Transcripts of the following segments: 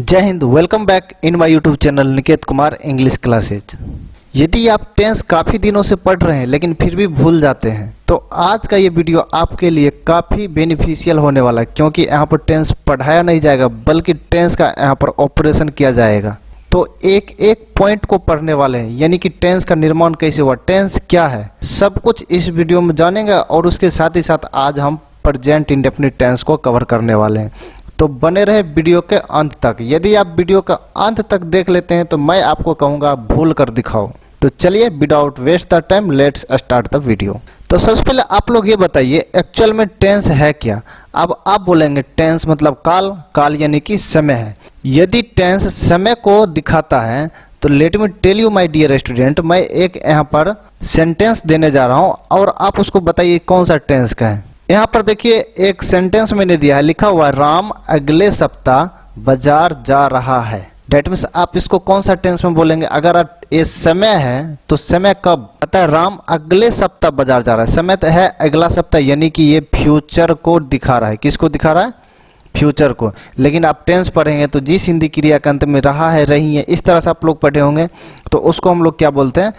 जय हिंद। Welcome back in my YouTube channel Niket Kumar English classes. यदि आप टेंस काफ़ी दिनों से पढ़ रहे हैं लेकिन फिर भी भूल जाते हैं तो आज का ये वीडियो आपके लिए काफ़ी बेनिफिशियल होने वाला है, क्योंकि यहाँ पर टेंस पढ़ाया नहीं जाएगा बल्कि टेंस का यहाँ पर ऑपरेशन किया जाएगा। तो एक एक पॉइंट को पढ़ने वाले हैं, यानी कि टेंस का निर्माण कैसे हुआ, टेंस क्या है, सब कुछ इस वीडियो में जानेंगे। और उसके साथ ही साथ आज हम प्रेजेंट इंडेफिनिट टेंस को कवर करने वाले हैं, तो बने रहे वीडियो के अंत तक। यदि आप वीडियो का अंत तक देख लेते हैं तो मैं आपको कहूँगा भूल कर दिखाओ। तो चलिए without waste the time let's start the video. तो सबसे पहले आप लोग ये बताइए एक्चुअल में टेंस है क्या। अब आप बोलेंगे टेंस मतलब काल, काल यानी कि समय है। यदि टेंस समय को दिखाता है तो let me tell you my dear student, मैं एक यहाँ पर सेंटेंस देने जा रहा हूँ और आप उसको बताइए कौन सा टेंस का है। यहाँ पर देखिए एक सेंटेंस मैंने दिया है, लिखा हुआ है राम अगले सप्ताह बाजार जा रहा है। डेट मीन्स आप इसको कौन सा टेंस में बोलेंगे। अगर ये समय है तो समय कब आता है, राम अगले सप्ताह बाजार जा रहा है। समय तो है अगला सप्ताह, यानी कि ये फ्यूचर को दिखा रहा है। किसको दिखा रहा है? फ्यूचर को। लेकिन आप टेंस पढ़ेंगे तो जिस हिंदी क्रिया के अंत में रहा है, रही है, इस तरह से आप लोग पढ़े होंगे तो उसको हम लोग क्या बोलते हैं,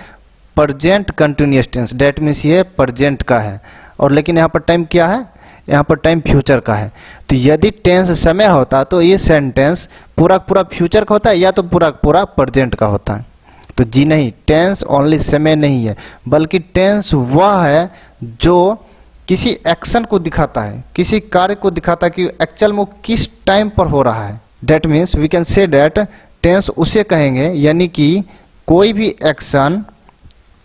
present continuous tense. That means ये प्रेजेंट का है और लेकिन यहाँ पर टाइम क्या है, यहाँ पर टाइम फ्यूचर का है। तो यदि टेंस समय होता तो ये सेंटेंस पूरा पूरा फ्यूचर का होता है या तो पूरा पूरा प्रेजेंट का होता है। तो जी नहीं, टेंस ओनली समय नहीं है बल्कि टेंस वह है जो किसी एक्शन को दिखाता है, किसी कार्य को दिखाता है कि एक्चुअल में वो किस टाइम पर हो रहा है। That means we can say that tense उसे कहेंगे यानी कि कोई भी एक्शन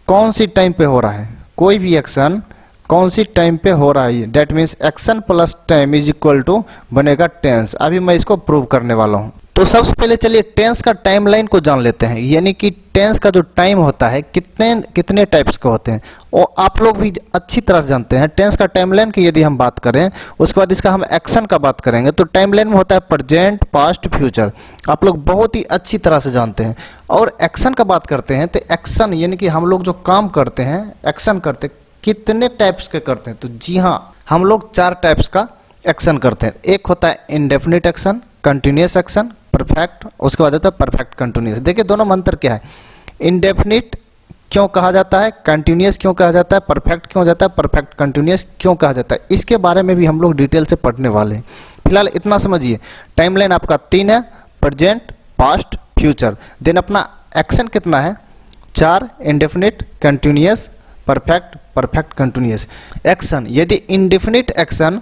कौन सी टाइम पे हो रहा है, कोई भी एक्शन कौन सी टाइम पे हो रहा है। That means action plus time is equal to बनेगा टेंस। अभी मैं इसको प्रूव करने वाला हूँ। तो सबसे पहले चलिए टेंस का टाइमलाइन को जान लेते हैं, यानी कि टेंस का जो टाइम होता है कितने कितने टाइप्स के होते हैं और आप लोग भी अच्छी तरह से जानते हैं। टेंस का टाइमलाइन की यदि हम बात करें उसके बाद इसका हम एक्शन का बात करेंगे तो टाइमलाइन में होता है प्रेजेंट, पास्ट, फ्यूचर। आप लोग बहुत ही अच्छी तरह से जानते हैं। और एक्शन का बात करते हैं तो एक्शन यानी कि हम लोग जो काम करते हैं, एक्शन करते कितने टाइप्स के करते हैं। तो जी हाँ, हम लोग 4 टाइप्स का एक्शन करते हैं। एक होता है indefinite action, continuous action, perfect, उसके बाद होता है परफेक्ट कंटिन्यूअस। देखिए दोनों में अंतर क्या है। इंडेफिनिट क्यों कहा जाता है, कंटिन्यूअस क्यों कहा जाता है, परफेक्ट क्यों जाता है, परफेक्ट कंटिन्यूअस क्यों कहा जाता है, इसके बारे में भी हम लोग डिटेल से पढ़ने वाले हैं। फिलहाल इतना समझिए, टाइमलाइन आपका 3 है, प्रेजेंट, पास्ट, फ्यूचर। देन अपना एक्शन कितना है, 4, indefinite, continuous, perfect, perfect continuous. Action यदि इंडेफिनिट एक्शन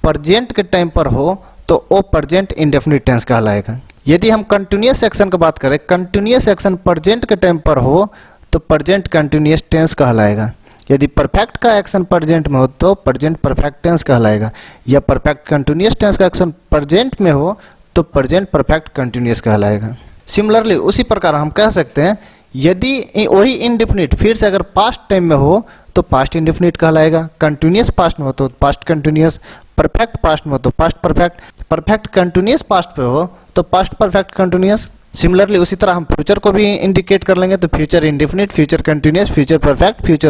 प्रेजेंट के टाइम पर हो तो वो प्रेजेंट इंडेफिनिट टेंस कहलाएगा। यदि हम कंटिन्यूअस एक्शन की बात करें, कंटिन्यूअस एक्शन प्रेजेंट के टाइम पर हो तो प्रेजेंट कंटिन्यूअस टेंस कहलाएगा। यदि परफेक्ट का एक्शन प्रेजेंट में हो तो प्रेजेंट परफेक्ट टेंस कहलाएगा, या परफेक्ट कंटिन्यूअस टेंस का एक्शन प्रेजेंट में हो तो प्रेजेंट परफेक्ट कंटिन्यूअस कहलाएगा। सिमिलरली उसी प्रकार हम कह सकते हैं यदि वही इंडेफिनिट फिर से अगर पास्ट टाइम में हो तो पास्ट इंडेफिनिट कहलाएगा, कंटिन्यूअस पास्ट में हो तो पास्ट कंटिन्यूअस, परफेक्ट पास्ट में हो तो past perfect, perfect continuous past पे हो तो पास्ट परफेक्ट कंटिन्यूअस। सिमिलरली उसी तरह हम फ्यूचर को भी इंडिकेट कर लेंगे तो future indefinite, future continuous, future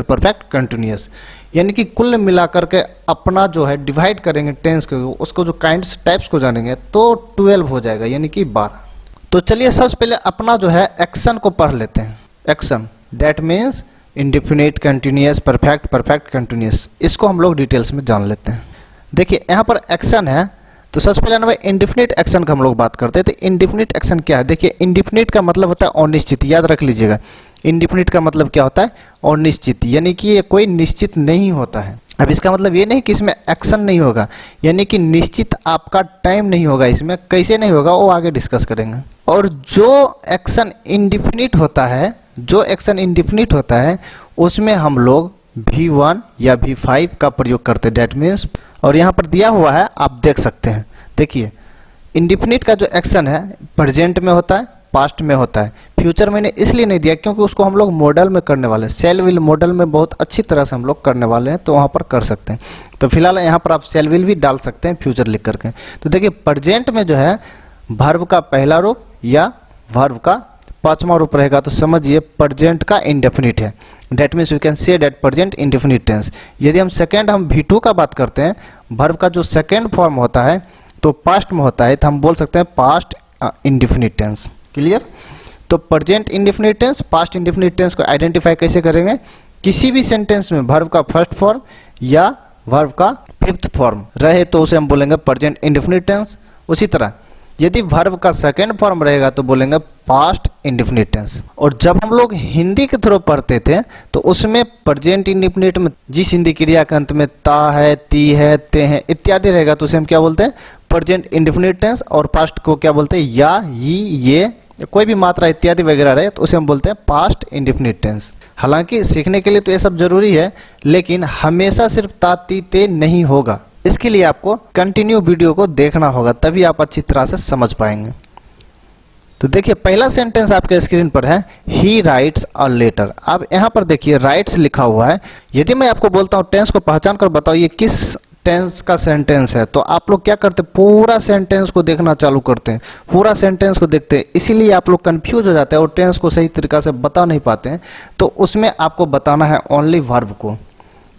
perfect continuous. यानी कि कुल मिलाकर के अपना जो है डिवाइड करेंगे टेंस को, उसको जो काइंड्स टाइप्स को जानेंगे तो 12 हो जाएगा, यानी कि 12। तो चलिए सबसे पहले अपना जो है एक्शन को पढ़ लेते हैं। Action that means indefinite, continuous, perfect, perfect continuous, इसको हम लोग डिटेल्स में जान लेते हैं। देखिए यहाँ पर एक्शन है तो सबसे पहले ना इंडेफिनिट एक्शन का हम लोग बात करते हैं। तो इंडेफिनिट एक्शन क्या है, देखिए इंडेफिनिट का मतलब होता है अनिश्चित, याद रख लीजिएगा। इंडेफिनिट का मतलब क्या होता है, अनिश्चित, यानी कि ये कोई निश्चित नहीं होता है। अब इसका मतलब ये नहीं कि इसमें एक्शन नहीं होगा, यानी कि निश्चित आपका टाइम नहीं होगा इसमें। कैसे नहीं होगा वो आगे डिस्कस करेंगे। और जो एक्शन इंडेफिनिट होता है, जो एक्शन इंडेफिनिट होता है उसमें हम लोग V1 या V5 का प्रयोग करते हैं। डेट मीन्स, और यहाँ पर दिया हुआ है आप देख सकते हैं। देखिए इंडेफिनिट का जो एक्शन है प्रेजेंट में होता है, पास्ट में होता है। फ्यूचर मैंने इसलिए नहीं दिया क्योंकि उसको हम लोग मॉडल में करने वाले हैं, सेल विल मॉडल में बहुत अच्छी तरह से हम लोग करने वाले हैं, तो वहाँ पर कर सकते हैं। तो फिलहाल यहाँ पर आप सेल विल भी डाल सकते हैं फ्यूचर लिख करके। तो देखिए प्रेजेंट में जो है वर्ब का पहला रूप या वर्ब का 5वां रूप रहेगा तो समझिए प्रेजेंट का इंडेफिनिट है। That means we can say that present indefinite tense. यदि हम V2 का बात करते हैं, वर्ब का जो सेकेंड फॉर्म होता है तो पास्ट में होता है, तो हम बोल सकते हैं पास्ट इंडेफिनिट टेंस। क्लियर? तो present indefinite tense, past indefinite tense को आइडेंटिफाई कैसे करेंगे? किसी भी सेंटेंस में वर्ब का फर्स्ट फॉर्म या वर्ब का फिफ्थ फॉर्म रहे तो उसे हम बोलेंगे प्रेजेंट इंडेफिनिट टेंस। उसी तरह यदि वर्ब का सेकंड फॉर्म रहेगा तो बोलेंगे पास्ट इंडेफिनिट टेंस। और जब हम लोग हिंदी के थ्रू पढ़ते थे तो उसमें प्रेजेंट इंडेफिनिट में जिस हिंदी क्रिया के अंत में ता है, ती है, ते हैं इत्यादि रहेगा तो उसे हम क्या बोलते हैं? Present indefinite tense. और पास्ट को क्या बोलते हैं? या, ये कोई भी मात्रा इत्यादि वगैरह रहे तो उसे हम बोलते हैं पास्ट इंडेफिनिट टेंस। हालांकि सीखने के लिए तो ये सब जरूरी है, लेकिन हमेशा सिर्फ ता, ती, ते नहीं होगा। इसके लिए आपको कंटिन्यू वीडियो को देखना होगा, तभी आप अच्छी तरह से समझ पाएंगे। तो देखिए पहला सेंटेंस आपके स्क्रीन पर है, ही राइट्स अ लेटर। अब यहाँ पर देखिए राइट्स लिखा हुआ है। यदि मैं आपको बोलता हूँ टेंस को पहचान कर बताओ ये किस टेंस का सेंटेंस है, तो आप लोग क्या करते हैं? पूरा सेंटेंस को देखना चालू करते हैं, पूरा सेंटेंस को देखते हैं। इसीलिए आप लोग कंफ्यूज हो जाते हैं और टेंस को सही तरीका से बता नहीं पाते हैं। तो उसमें आपको बताना है ओनली वर्ब को।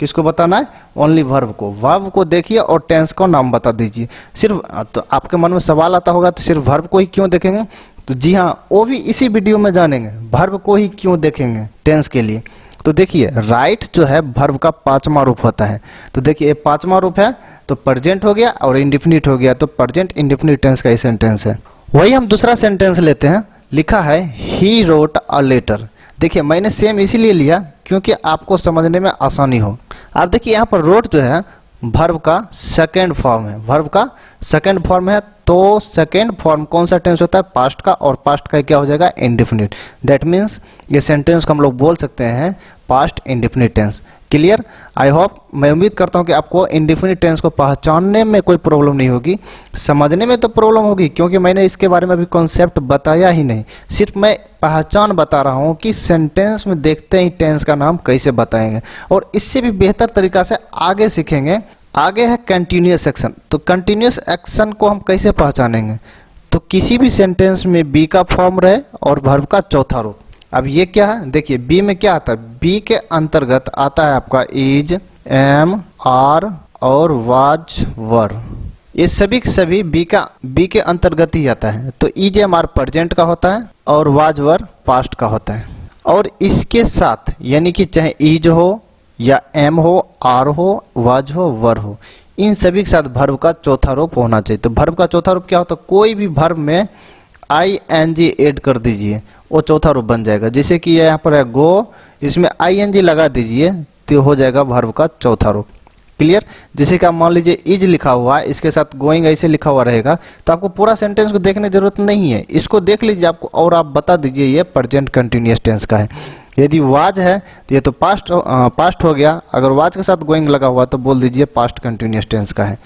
किसको बताना है? ओनली वर्ब को। वर्ब को देखिए और टेंस का नाम बता दीजिए। सिर्फ तो आपके मन में सवाल आता होगा तो सिर्फ वर्ब को ही क्यों देखेंगे? तो जी हाँ, वो भी इसी वीडियो में जानेंगे, वर्ब को ही क्यों देखेंगे टेंस के लिए। तो देखिए राइट जो है वर्ब का पांचवा रूप होता है। तो देखिए पांचवा रूप है तो प्रेजेंट हो गया और इंडेफिनिट हो गया, तो प्रेजेंट इंडेफिनिट टेंस का ही सेंटेंस है। वही हम दूसरा सेंटेंस लेते हैं, लिखा है ही रोट अ लेटर। देखिए मैंने सेम इसीलिए लिया क्योंकि आपको समझने में आसानी हो। आप देखिए यहाँ पर रोट जो है वर्ब का सेकंड फॉर्म है, वर्ब का सेकंड फॉर्म है। तो सेकंड फॉर्म कौन सा टेंस होता है? पास्ट का, और पास्ट का क्या हो जाएगा? इंडेफिनिट। दैट मीन्स ये सेंटेंस को हम लोग बोल सकते हैं past indefinite tense. Clear? I hope, मैं उम्मीद करता हूं कि आपको इंडेफिनिट टेंस को पहचानने में कोई प्रॉब्लम नहीं होगी। समझने में तो प्रॉब्लम होगी क्योंकि मैंने इसके बारे में अभी कॉन्सेप्ट बताया ही नहीं, सिर्फ मैं पहचान बता रहा हूं कि सेंटेंस में देखते ही टेंस का नाम कैसे बताएंगे। और इससे भी बेहतर तरीका से आगे सीखेंगे। आगे है कंटिन्यूअस एक्शन। तो कंटिन्यूअस एक्शन को हम कैसे पहचानेंगे? तो किसी भी सेंटेंस में बी का फॉर्म रहे और वर्ब का चौथा रूप। अब ये क्या है? देखिए बी में क्या आता है? बी के अंतर्गत आता है आपका इज, एम, आर और वाज, वर। ये सभी के सभी बी के अंतर्गत ही आता है। तो इज, एम, आर प्रेजेंट का होता है और वाज, वर पास्ट का होता है। और इसके साथ यानी कि चाहे इज हो या एम हो, आर हो, वाज हो, वर हो, इन सभी के साथ वर्ब का चौथा रूप होना चाहिए। तो वर्ब का चौथा रूप क्या होता है? कोई भी वर्ब में ing ऐड कर दीजिए, वो चौथा रूप बन जाएगा। जैसे कि यहाँ पर है गो, इसमें ing लगा दीजिए तो हो जाएगा वर्ब का चौथा रूप। क्लियर? जैसे कि आप मान लीजिए इज लिखा हुआ है, इसके साथ गोइंग ऐसे लिखा हुआ रहेगा, तो आपको पूरा सेंटेंस को देखने की जरूरत नहीं है, इसको देख लीजिए आपको और आप बता दीजिए ये प्रेजेंट कंटिन्यूअस टेंस का है। यदि वाज है तो ये तो पास्ट हो गया, अगर वाज के साथ गोइंग लगा हुआ तो बोल दीजिए पास्ट कंटिन्यूअस टेंस का है।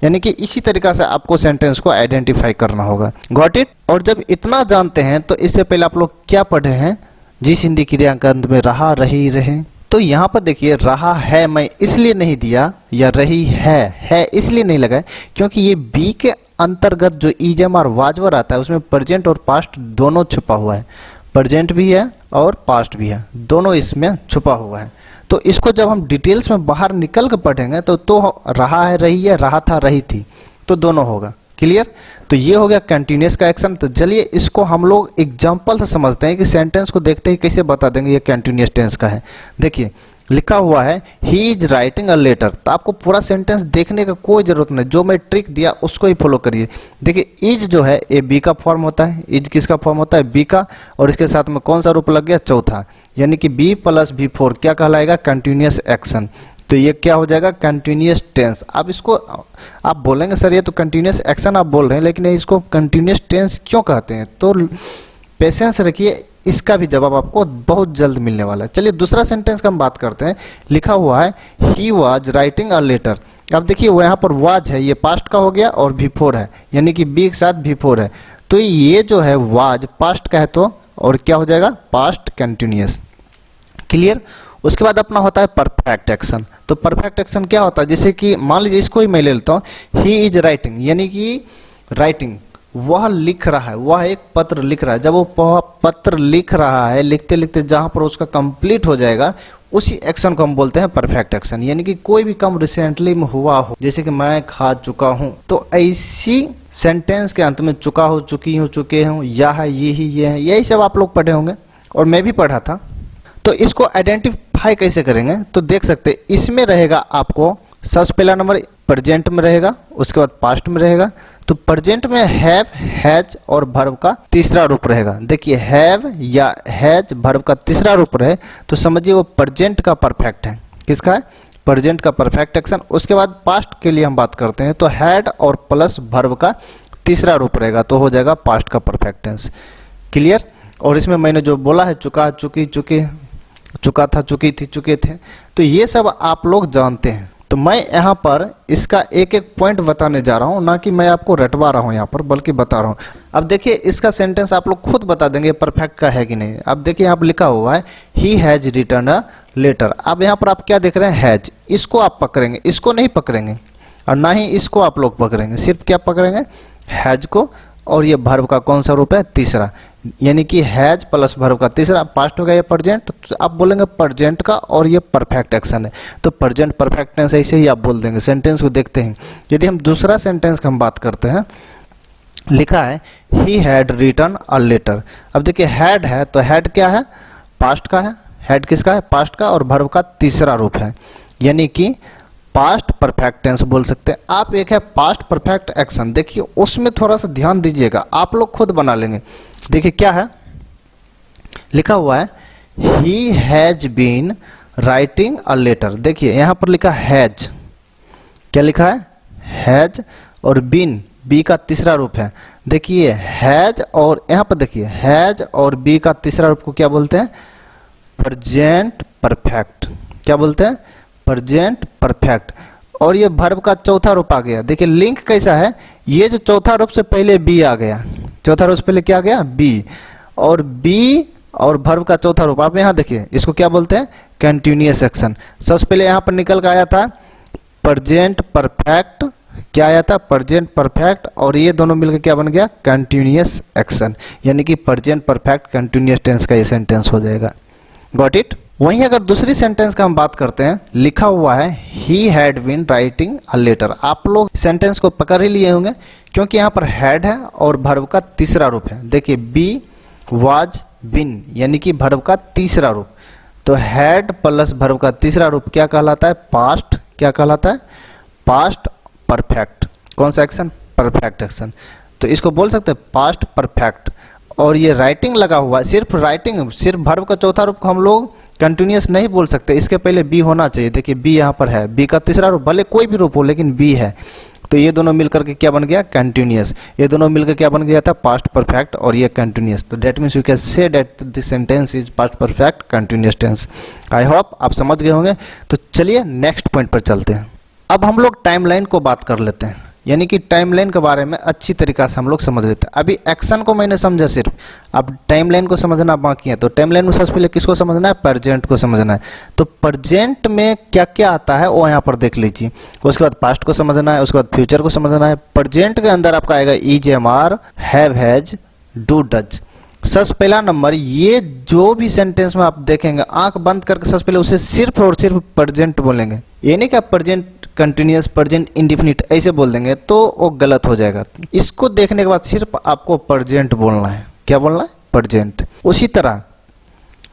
यानी कि इसी तरीका से आपको सेंटेंस को आइडेंटिफाई करना होगा। Got it? और जब इतना जानते हैं तो इससे पहले आप लोग क्या पढ़े हैं? जिस हिंदी क्रिया के अंत में रहा, रही, रहे। तो यहाँ पर देखिए रहा है मैं इसलिए नहीं दिया, या रही है इसलिए नहीं लगा क्योंकि ये बी के अंतर्गत जो इज, एम, आर, वाज, वर आता है उसमें प्रेजेंट और पास्ट दोनों छुपा हुआ है। प्रेजेंट भी है और पास्ट भी है, दोनों इसमें छुपा हुआ है। तो इसको जब हम डिटेल्स में बाहर निकल कर पढ़ेंगे तो रहा है, रही है, रहा था, रही थी, तो दोनों होगा। क्लियर? तो ये हो गया कंटिन्यूअस का एक्शन। तो चलिए इसको हम लोग एग्जांपल से समझते हैं कि सेंटेंस को देखते ही कैसे बता देंगे ये कंटिन्यूअस टेंस का है। देखिए लिखा हुआ है he is writing a letter. तो आपको पूरा सेंटेंस देखने का कोई जरूरत नहीं, जो मैं ट्रिक दिया उसको ही फॉलो करिए। देखिए इज जो है ये बी का फॉर्म होता है। इज किसका फॉर्म होता है? बी का। और इसके साथ में कौन सा रूप लग गया? चौथा। यानी कि बी प्लस बी फोर क्या कहलाएगा? Continuous action. तो ये क्या हो जाएगा? Continuous tense. अब इसको आप बोलेंगे सर ये तो कंटिन्यूअस एक्शन आप बोल रहे हैं, लेकिन इसको कंटिन्यूअस टेंस क्यों कहते हैं? तो पेशेंस रखिए, इसका भी जवाब आपको बहुत जल्द मिलने वाला है। चलिए दूसरा सेंटेंस का हम बात करते हैं। लिखा हुआ है he was writing a letter. अब देखिए वो यहाँ पर वाज है, ये पास्ट का हो गया और V4 है, यानी कि बी के साथ V4 है। तो ये जो है वाज पास्ट का है तो और क्या हो जाएगा? Past continuous. क्लियर? उसके बाद अपना होता है परफेक्ट एक्शन। तो परफेक्ट एक्शन क्या होता है? जैसे कि मान लीजिए इसको ही मैं ले लेता हूँ, ही इज राइटिंग, यानी कि राइटिंग वह लिख रहा है, वह एक पत्र लिख रहा है। जब वो पत्र लिख रहा है, लिखते लिखते जहां पर उसका कंप्लीट हो जाएगा उसी एक्शन को हम बोलते हैं परफेक्ट एक्शन। यानी कि कोई भी काम रिसेंटली में हुआ हो, जैसे कि मैं खा चुका हूं, तो ऐसी सेंटेंस के अंत में चुका हो, चुकी हो, चुके हो, या है, ये ही, ये है, यही सब आप लोग पढ़े होंगे और मैं भी पढ़ा था। तो इसको आइडेंटिफाई कैसे करेंगे? तो देख सकते हैं इसमें रहेगा आपको सबसे पहला नंबर प्रेजेंट में रहेगा, उसके बाद पास्ट में रहेगा। तो प्रेजेंट में हैव, हैज और वर्ब का तीसरा रूप रहेगा। देखिए हैव या हैज वर्ब का तीसरा रूप रहे तो समझिए वो प्रेजेंट का परफेक्ट है। किसका है? प्रेजेंट का परफेक्ट एक्शन। उसके बाद पास्ट के लिए हम बात करते हैं तो हैड और प्लस वर्ब का तीसरा रूप रहेगा तो हो जाएगा पास्ट का परफेक्ट टेंस। क्लियर? और इसमें मैंने जो बोला है चुका, चुकी, चुके, चुका था, चुकी थी, चुके थे, तो ये सब आप लोग जानते हैं। तो मैं यहाँ पर इसका एक एक पॉइंट बताने जा रहा हूँ, ना कि मैं आपको रटवा रहा हूँ यहाँ पर, बल्कि बता रहा हूँ। अब देखिए इसका सेंटेंस आप लोग खुद बता देंगे परफेक्ट का है कि नहीं। अब देखिए यहाँ पर लिखा हुआ है he has written a letter. अब यहाँ पर आप क्या देख रहे हैं? हैज। इसको आप पकड़ेंगे, इसको नहीं पकड़ेंगे और ना ही इसको आप लोग पकड़ेंगे, सिर्फ क्या पकड़ेंगे? हैज को। और ये वर्ब का कौन सा रूप है? तीसरा, यानी कि हैज प्लस वर्ब का तीसरा। पास्ट हो गया ये प्रेजेंट, तो आप बोलेंगे प्रेजेंट का और ये परफेक्ट एक्शन है तो प्रेजेंट परफेक्ट टेंस ऐसे ही आप बोल देंगे। सेंटेंस को देखते हैं, यदि हम दूसरा सेंटेंस की हम बात करते हैं, लिखा है he had written a letter. अब देखिए हैड है तो हैड क्या है? पास्ट का है। हैड किसका है? पास्ट का। और वर्ब का तीसरा रूप है, यानी कि पास्ट परफेक्ट टेंस बोल सकते हैं आप। एक है पास्ट परफेक्ट एक्शन, देखिए उसमें थोड़ा सा ध्यान दीजिएगा, आप लोग खुद बना लेंगे। देखिए क्या है लिखा हुआ है, he has been writing a letter. देखिए यहाँ पर लिखा हैज, क्या लिखा है? हैज। और बीन, बी का तीसरा रूप है। देखिए हैज और यहाँ पर देखिए हैज और बी का तीसरा रूप को क्या बोलते हैं? Present perfect. क्या बोलते हैं? Present perfect. और ये वर्ब का चौथा रूप आ गया। देखिए लिंक कैसा है, ये जो चौथा रूप से पहले बी आ गया, चौथा रूप से पहले क्या आ गया? बी। और बी और वर्ब का चौथा रूप आप यहाँ देखिए, इसको क्या बोलते हैं? Continuous action. सबसे पहले यहाँ पर निकल कर आया था प्रेजेंट परफेक्ट, क्या आया था? Present perfect. और ये दोनों मिलकर क्या बन गया? कंटिन्यूअस एक्शन, यानी कि प्रेजेंट परफेक्ट कंटिन्यूअस टेंस का ये सेंटेंस हो जाएगा। Got it? वहीं अगर दूसरी सेंटेंस का हम बात करते हैं, लिखा हुआ है he had been writing a letter. आप लोग सेंटेंस को पकड़ ही लिए होंगे क्योंकि यहाँ पर हैड है और वर्ब का तीसरा रूप है। देखिए बी वाज बीन, यानी कि वर्ब का तीसरा रूप। तो हैड प्लस वर्ब का तीसरा रूप क्या कहलाता है? पास्ट। क्या कहलाता है? Past perfect. कौन सा एक्शन? Perfect action. तो इसको बोल सकते हैं पास्ट परफेक्ट। और ये राइटिंग लगा हुआ है, सिर्फ राइटिंग, सिर्फ वर्ब का चौथा रूप को हम लोग कंटिन्यूअस नहीं बोल सकते, इसके पहले बी होना चाहिए। देखिए बी यहाँ पर है, बी का तीसरा रूप, भले कोई भी रूप हो लेकिन बी है, तो ये दोनों मिलकर के क्या बन गया? कंटिन्यूअस। ये दोनों मिलकर क्या बन गया था? पास्ट परफेक्ट और ये कंटिन्यूअस। तो that means you can say that this sentence is past perfect continuous tense. I hope आप समझ गए होंगे। तो चलिए नेक्स्ट पॉइंट पर चलते हैं। अब हम लोग टाइमलाइन को बात कर लेते हैं, यानी कि टाइमलाइन के बारे में अच्छी तरीका से हम लोग समझ लेते हैं। अभी एक्शन को मैंने समझा सिर्फ, अब टाइमलाइन को समझना बाकी है। तो टाइमलाइन में सबसे पहले किसको समझना है? प्रेजेंट को समझना है। तो प्रेजेंट में क्या क्या आता है वो यहाँ पर देख लीजिए। उसके बाद पास्ट को समझना है, उसके बाद फ्यूचर को समझना है। प्रेजेंट के अंदर आपका आएगा is, am are, have, has, do, does. सबसे पहला नंबर, ये जो भी सेंटेंस में आप देखेंगे आंख बंद करके सबसे पहले उसे सिर्फ और सिर्फ प्रेजेंट बोलेंगे। ये नहीं कि आप प्रेजेंट कंटिन्यूअस, प्रेजेंट इंडिफिनिट ऐसे बोल देंगे तो वो गलत हो जाएगा। इसको देखने के बाद सिर्फ आपको प्रेजेंट बोलना है। क्या बोलना है? प्रेजेंट। उसी तरह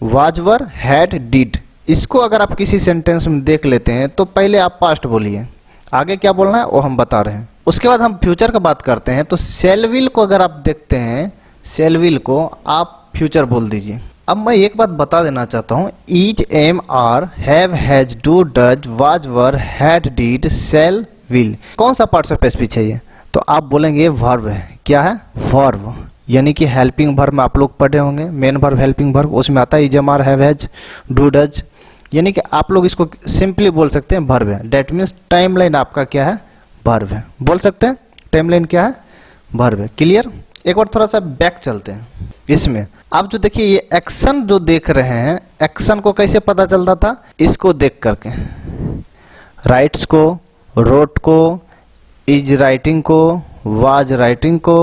वाज, वर, हैड, डिड, इसको अगर आप किसी सेंटेंस में देख लेते हैं तो पहले आप पास्ट बोलिए, आगे क्या बोलना है वो हम बता रहे हैं। उसके बाद हम फ्यूचर का बात करते हैं। तो शैल विल को अगर आप देखते हैं, शैल विल को आप फ्यूचर बोल दीजिए। अब मैं एक बात बता देना चाहता हूँ, is, am, are, have, has, do, does, was, were, had, did, shall, will, कौन सा पार्ट्स ऑफ स्पीच है ये? तो आप बोलेंगे वर्ब है। क्या है? वर्ब, यानी कि हेल्पिंग वर्ब में आप लोग पढ़े होंगे, मेन वर्ब, हेल्पिंग वर्ब, उसमें आता है is, am, are, have, has, do, does, यानी कि आप लोग इसको सिंपली बोल सकते हैं वर्ब है। डेट मीन्स टाइमलाइन आपका क्या है? वर्ब है। बोल सकते हैं टाइमलाइन क्या है? वर्ब है। क्लियर? एक बार थोड़ा सा बैक चलते हैं इसमें। आप जो देखिए ये एक्शन जो देख रहे हैं, एक्शन को कैसे पता चलता था? इसको देख करके, राइट्स को, रोट को, इज राइटिंग को, वाज राइटिंग को,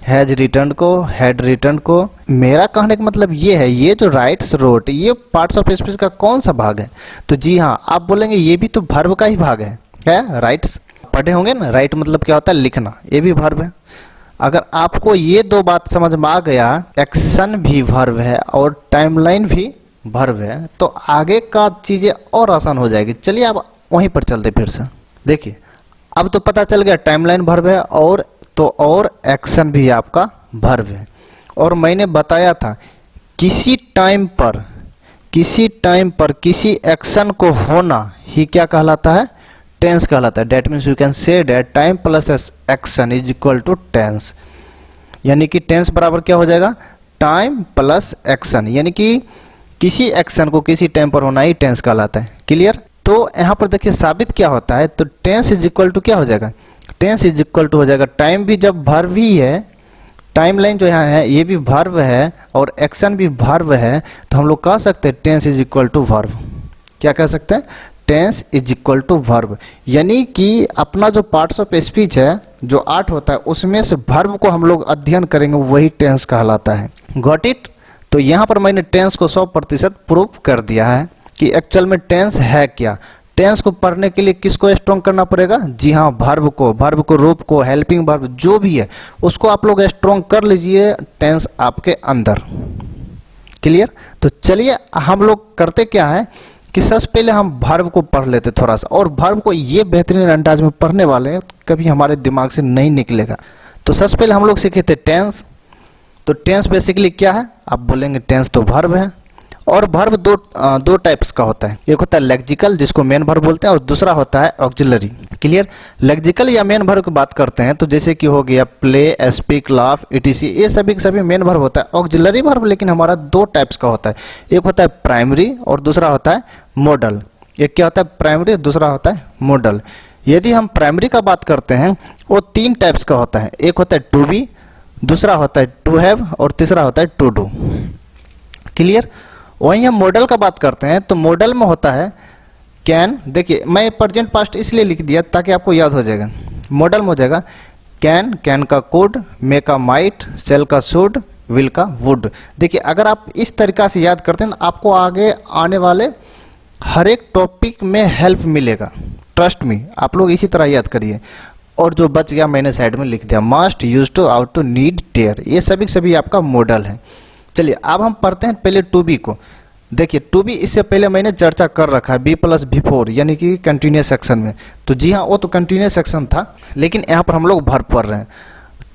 हैज रिटर्न को, हैड रिटर्न को। मेरा कहने का मतलब ये है, ये जो राइट्स, रोट, ये पार्ट्स ऑफ स्पीच का कौन सा भाग है? तो जी हाँ, आप बोलेंगे ये भी तो वर्ब का ही भाग है। क्या? राइट्स। पढ़े होंगे ना, राइट मतलब क्या होता है लिखना, ये भी वर्ब है। अगर आपको ये दो बात समझ में आ गया, एक्शन भी वर्ब है और टाइमलाइन भी वर्ब है, तो आगे का चीजें और आसान हो जाएगी। चलिए अब वहीं पर चलते फिर से। देखिए अब तो पता चल गया टाइमलाइन वर्ब है और एक्शन भी आपका वर्ब है। और मैंने बताया था किसी टाइम पर किसी एक्शन को होना ही क्या कहलाता है, टेंस कहलाता है। That means you can say that time plus action is equal to tense, यानी कि टेंस बराबर क्या हो जाएगा, टाइम प्लस एक्शन, यानी कि किसी एक्शन को किसी टाइम पर होना ही टेंस कहलाता है। क्लियर। तो यहाँ पर देखिए साबित क्या होता है, तो टेंस इज इक्वल टू क्या हो जाएगा, टेंस इज इक्वल टू हो जाएगा टाइम भी जब वर्ब ही है, टाइम लाइन जो यहाँ है ये भी वर्ब है और एक्शन भी वर्ब है, तो हम लोग कह सकते हैं tense is equal to verb. क्या कह सकते हैं, tense is equal to verb, यानी कि अपना जो पार्ट्स ऑफ स्पीच है जो 8 होता है उसमें से वर्ब को हम लोग अध्ययन करेंगे वही टेंस कहलाता है। Got it. तो यहाँ पर मैंने टेंस को 100% प्रूव कर दिया है कि एक्चुअल में टेंस है क्या। टेंस को पढ़ने के लिए किसको स्ट्रॉन्ग करना पड़ेगा, जी हाँ वर्ब को, रूप को, हेल्पिंग वर्ब जो भी है उसको आप लोग स्ट्रॉन्ग कर लीजिए टेंस आपके अंदर। क्लियर। तो चलिए हम लोग करते क्या है कि सबसे पहले हम वर्ब को पढ़ लेते थोड़ा सा, और वर्ब को ये बेहतरीन अंदाज में पढ़ने वाले हैं कभी हमारे दिमाग से नहीं निकलेगा। तो सबसे पहले हम लोग सीखे थे टेंस। तो टेंस बेसिकली क्या है, आप बोलेंगे टेंस तो वर्ब है, और वर्ब दो टाइप्स का होता है। एक होता है लेक्सिकल जिसको मेन वर्ब बोलते हैं, और दूसरा होता है ऑक्सिलरी। क्लियर। लेक्सिकल या मेन वर्ब की बात करते हैं तो जैसे कि हो गया प्ले, स्पीक, लाफ, इटीसी, ये सभी के सभी मेन वर्ब होता है। ऑक्सिलरी वर्ब लेकिन हमारा 2 टाइप्स का होता है, एक होता है प्राइमरी और दूसरा होता है मॉडल। एक क्या होता है प्राइमरी, दूसरा होता है मॉडल। यदि हम प्राइमरी का बात करते हैं वो 3 टाइप्स का होता है, एक होता है टू बी, दूसरा होता है टू हैव और तीसरा होता है टू डू। क्लियर। वहीं हम मॉडल का बात करते हैं तो मॉडल में होता है कैन। देखिए मैं प्रेजेंट पास्ट इसलिए लिख दिया ताकि आपको याद हो जाएगा। मॉडल में हो जाएगा कैन का कुड, मे का माइट, शेल का शुड, विल का वुड। देखिए अगर आप इस तरीका से याद करते हैं ना आपको आगे आने वाले हर एक टॉपिक में हेल्प मिलेगा। ट्रस्ट मी, आप लोग इसी तरह याद करिए। और जो बच गया मैंने साइड में लिख दिया must, used to, ought to, need, dare, ये सभी आपका मॉडल है। चलिए अब हम पढ़ते हैं पहले टू बी को। देखिए टू बी इससे पहले मैंने चर्चा कर रखा है बी प्लस बिफोर, यानी कि कंटिन्यूस सेक्शन में। तो जी हाँ वो तो कंटिन्यूस सेक्शन था, लेकिन यहाँ पर हम लोग वर्ब पढ़ रहे हैं।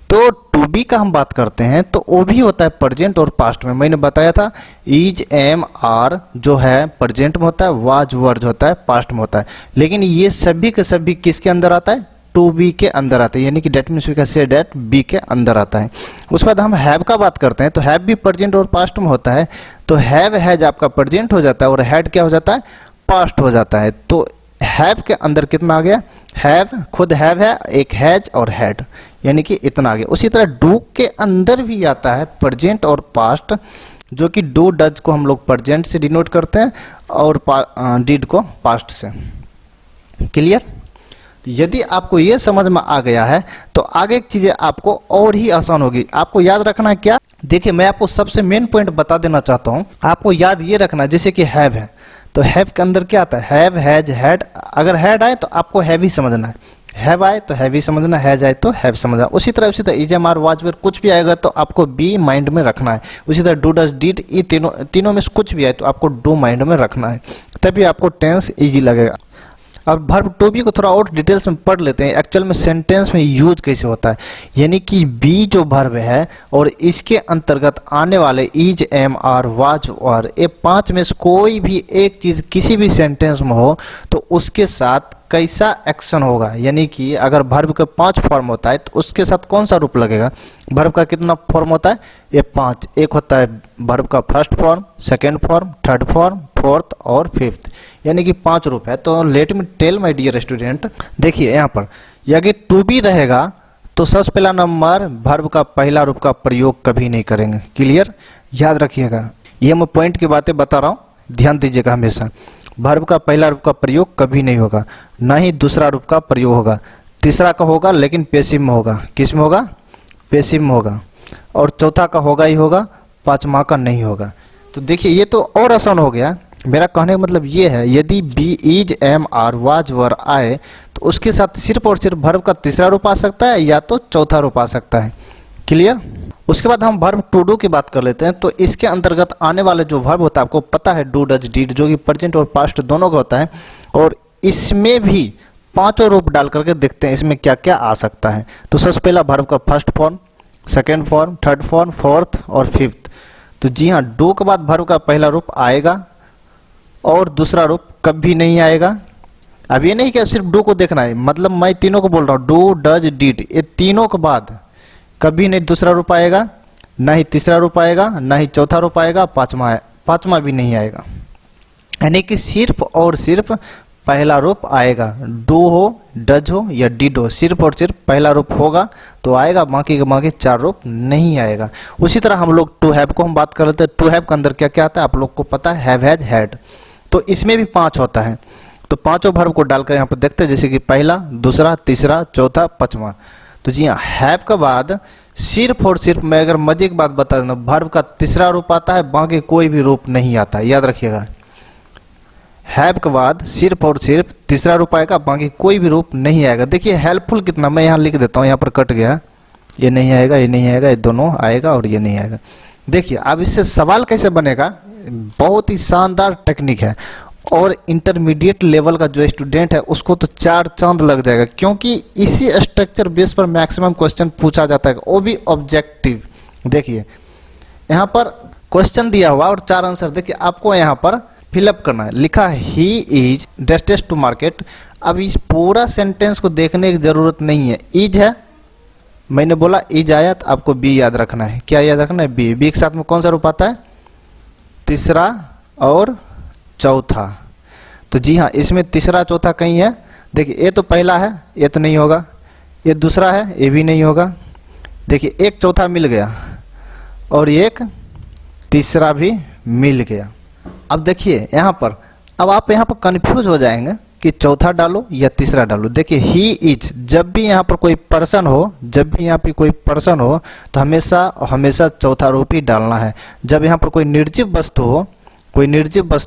तो टू बी का हम बात करते हैं तो वो भी होता है प्रेजेंट और पास्ट में। मैंने बताया था इज, एम, आर जो है प्रेजेंट में होता है, वाज, वर जो होता है पास्ट में होता है। लेकिन ये सभी के सभी किसके अंदर आता है, टू बी के अंदर आता है, यानी कि that means we can say that be के अंदर आता है। उसके बाद हम हैव का बात करते हैं तो हैव भी प्रेजेंट और पास्ट में होता है। तो हैव हैज आपका प्रेजेंट हो जाता है और हैड क्या हो जाता है, पास्ट हो जाता है। तो हैव के अंदर कितना आ गया, हैव खुद हैव है, एक हैज और हैड, यानी कि इतना आ गया। उसी तरह डू के अंदर भी आता है प्रेजेंट और पास्ट, जो कि डू डज को हम लोग प्रेजेंट से डिनोट करते हैं और डिड को पास्ट से। क्लियर। यदि आपको ये समझ में आ गया है तो आगे चीजें आपको और ही आसान होगी। आपको याद रखना है क्या, देखिए मैं आपको सबसे मेन पॉइंट बता देना चाहता हूँ। आपको याद ये रखना जैसे कि हैव है तो हैव के अंदर क्या आता है, हैव, हैज, हैड। अगर हैड आए तो आपको हैव ही समझना है, हैव आए तो हैव ही समझना, हैज आए तो हैव समझना। उसी तरह is, am, are, was, were कुछ भी आएगा तो आपको बी माइंड में रखना है। उसी तरह डू, डज, डिड, ये तीनों में से कुछ भी आए तो आपको डू माइंड में रखना है, तभी आपको टेंस इजी लगेगा। अब वर्ब टू बी को थोड़ा और डिटेल्स में पढ़ लेते हैं, एक्चुअल में सेंटेंस में यूज कैसे होता है। यानी कि बी जो वर्ब है और इसके अंतर्गत आने वाले इज, एम, आर, वाज, वर, ये 5 में से कोई भी एक चीज किसी भी सेंटेंस में हो तो उसके साथ कैसा एक्शन होगा। यानी कि अगर वर्ब का 5 फॉर्म होता है तो उसके साथ कौन सा रूप लगेगा। वर्ब का कितना फॉर्म होता है, ये 5। एक होता है वर्ब का first form, second form, third form, fourth और फिफ्थ, यानी कि 5 रूप है। तो let me tell my dear student, देखिए यहाँ पर यदि टू बी रहेगा तो सबसे पहला नंबर वर्ब का पहला रूप का प्रयोग कभी नहीं करेंगे। क्लियर, याद रखिएगा, ये मैं पॉइंट की बातें बता रहा हूँ, ध्यान दीजिएगा हमेशा। वर्ब का पहला रूप का प्रयोग कभी नहीं होगा, ना ही दूसरा रूप का प्रयोग होगा। तीसरा का होगा लेकिन पैसिव में होगा। किस में होगा, पैसिव में होगा। और चौथा का होगा ही होगा, पांचवा का नहीं होगा। तो देखिए ये तो और आसान हो गया। मेरा कहने का मतलब ये है यदि be, is, am, are, was, were आए तो उसके साथ सिर्फ और सिर्फ वर्ब का तीसरा रूप आ सकता है या तो चौथा रूप आ सकता है। क्लियर। उसके बाद हम वर्ब टू डू की बात कर लेते हैं। तो इसके अंतर्गत आने वाले जो वर्ब होता है, आपको पता है डू डज डीड, जो कि प्रेजेंट और पास्ट दोनों का होता है, और इसमें भी पांचों रूप डाल करके देखते हैं इसमें क्या क्या आ सकता है। तो सबसे पहला वर्ब का first form, second form, third form, fourth और फिफ्थ। तो जी हाँ, डू के बाद वर्ब का पहला रूप आएगा और दूसरा रूप कभी नहीं आएगा। अब ये नहीं कि सिर्फ डू को देखना है, मतलब मैं तीनों को बोल रहा हूँ, डू डज डीड, ये तीनों के बाद कभी नहीं दूसरा रूप आएगा, ना ही तीसरा रूप आएगा, ना ही चौथा रूप आएगा, पांचवा भी नहीं आएगा। यानी कि सिर्फ और सिर्फ पहला रूप आएगा। डू हो, डज हो या डिड हो, सिर्फ और सिर्फ पहला रूप होगा तो आएगा, बाकी के बाकी चार रूप नहीं आएगा। उसी तरह हम लोग टू हैव को हम बात कर लेते हैं। टू हैव के अंदर क्या क्या आता है आप लोग को पता है, हैव, हैज, हैड। तो इसमें भी 5 होता है। तो पांचों वर्ब को डालकर यहाँ पर देखते हैं, जैसे कि पहला, दूसरा, तीसरा, चौथा, पांचवा। तो जी हाँ, हैव के बाद सिर्फ और सिर्फ, मैं अगर मजे की बात बता दूं, वर्ब का तीसरा रूप आता है, बाकी कोई भी रूप नहीं आता, याद रखिएगा। हैव के बाद सिर्फ और सिर्फ तीसरा रूप आएगा, बाकी कोई भी रूप नहीं आएगा। देखिए हेल्पफुल कितना, मैं यहाँ लिख देता हूँ, यहाँ पर कट गया, ये नहीं आएगा, ये नहीं आएगा, ये दोनों आएगा और ये नहीं आएगा। देखिए अब इससे सवाल कैसे बनेगा, बहुत ही शानदार टेक्निक है, और इंटरमीडिएट लेवल का जो स्टूडेंट है उसको तो 4 चांद लग जाएगा, क्योंकि इसी स्ट्रक्चर बेस पर मैक्सिमम क्वेश्चन पूछा जाता है, वो भी ऑब्जेक्टिव। देखिए यहाँ पर क्वेश्चन दिया हुआ और 4 आंसर, देखिए आपको यहाँ पर फिलअप करना है। लिखा है ही इज डेस्टेड टू मार्केट। अब इस पूरा सेंटेंस को देखने की जरूरत नहीं है, इज है, मैंने बोला इज आया तो आपको बी याद रखना है। क्या याद रखना है, बी। बी के साथ में कौन सा रूप आता है, तीसरा और चौथा। तो जी हाँ, इसमें तीसरा चौथा कहीं है। देखिए ये तो पहला है, ये तो नहीं होगा, ये दूसरा है, ये भी नहीं होगा। देखिए एक चौथा मिल गया और एक तीसरा भी मिल गया। अब देखिए यहाँ पर, अब आप यहाँ पर कंफ्यूज हो जाएंगे कि चौथा डालो या तीसरा डालो। देखिए ही इज, जब भी यहाँ पर कोई पर्सन हो, जब भी यहाँ पे कोई पर्सन हो तो हमेशा चौथा रूप ही डालना है। जब यहाँ पर कोई निर्जीव वस्तु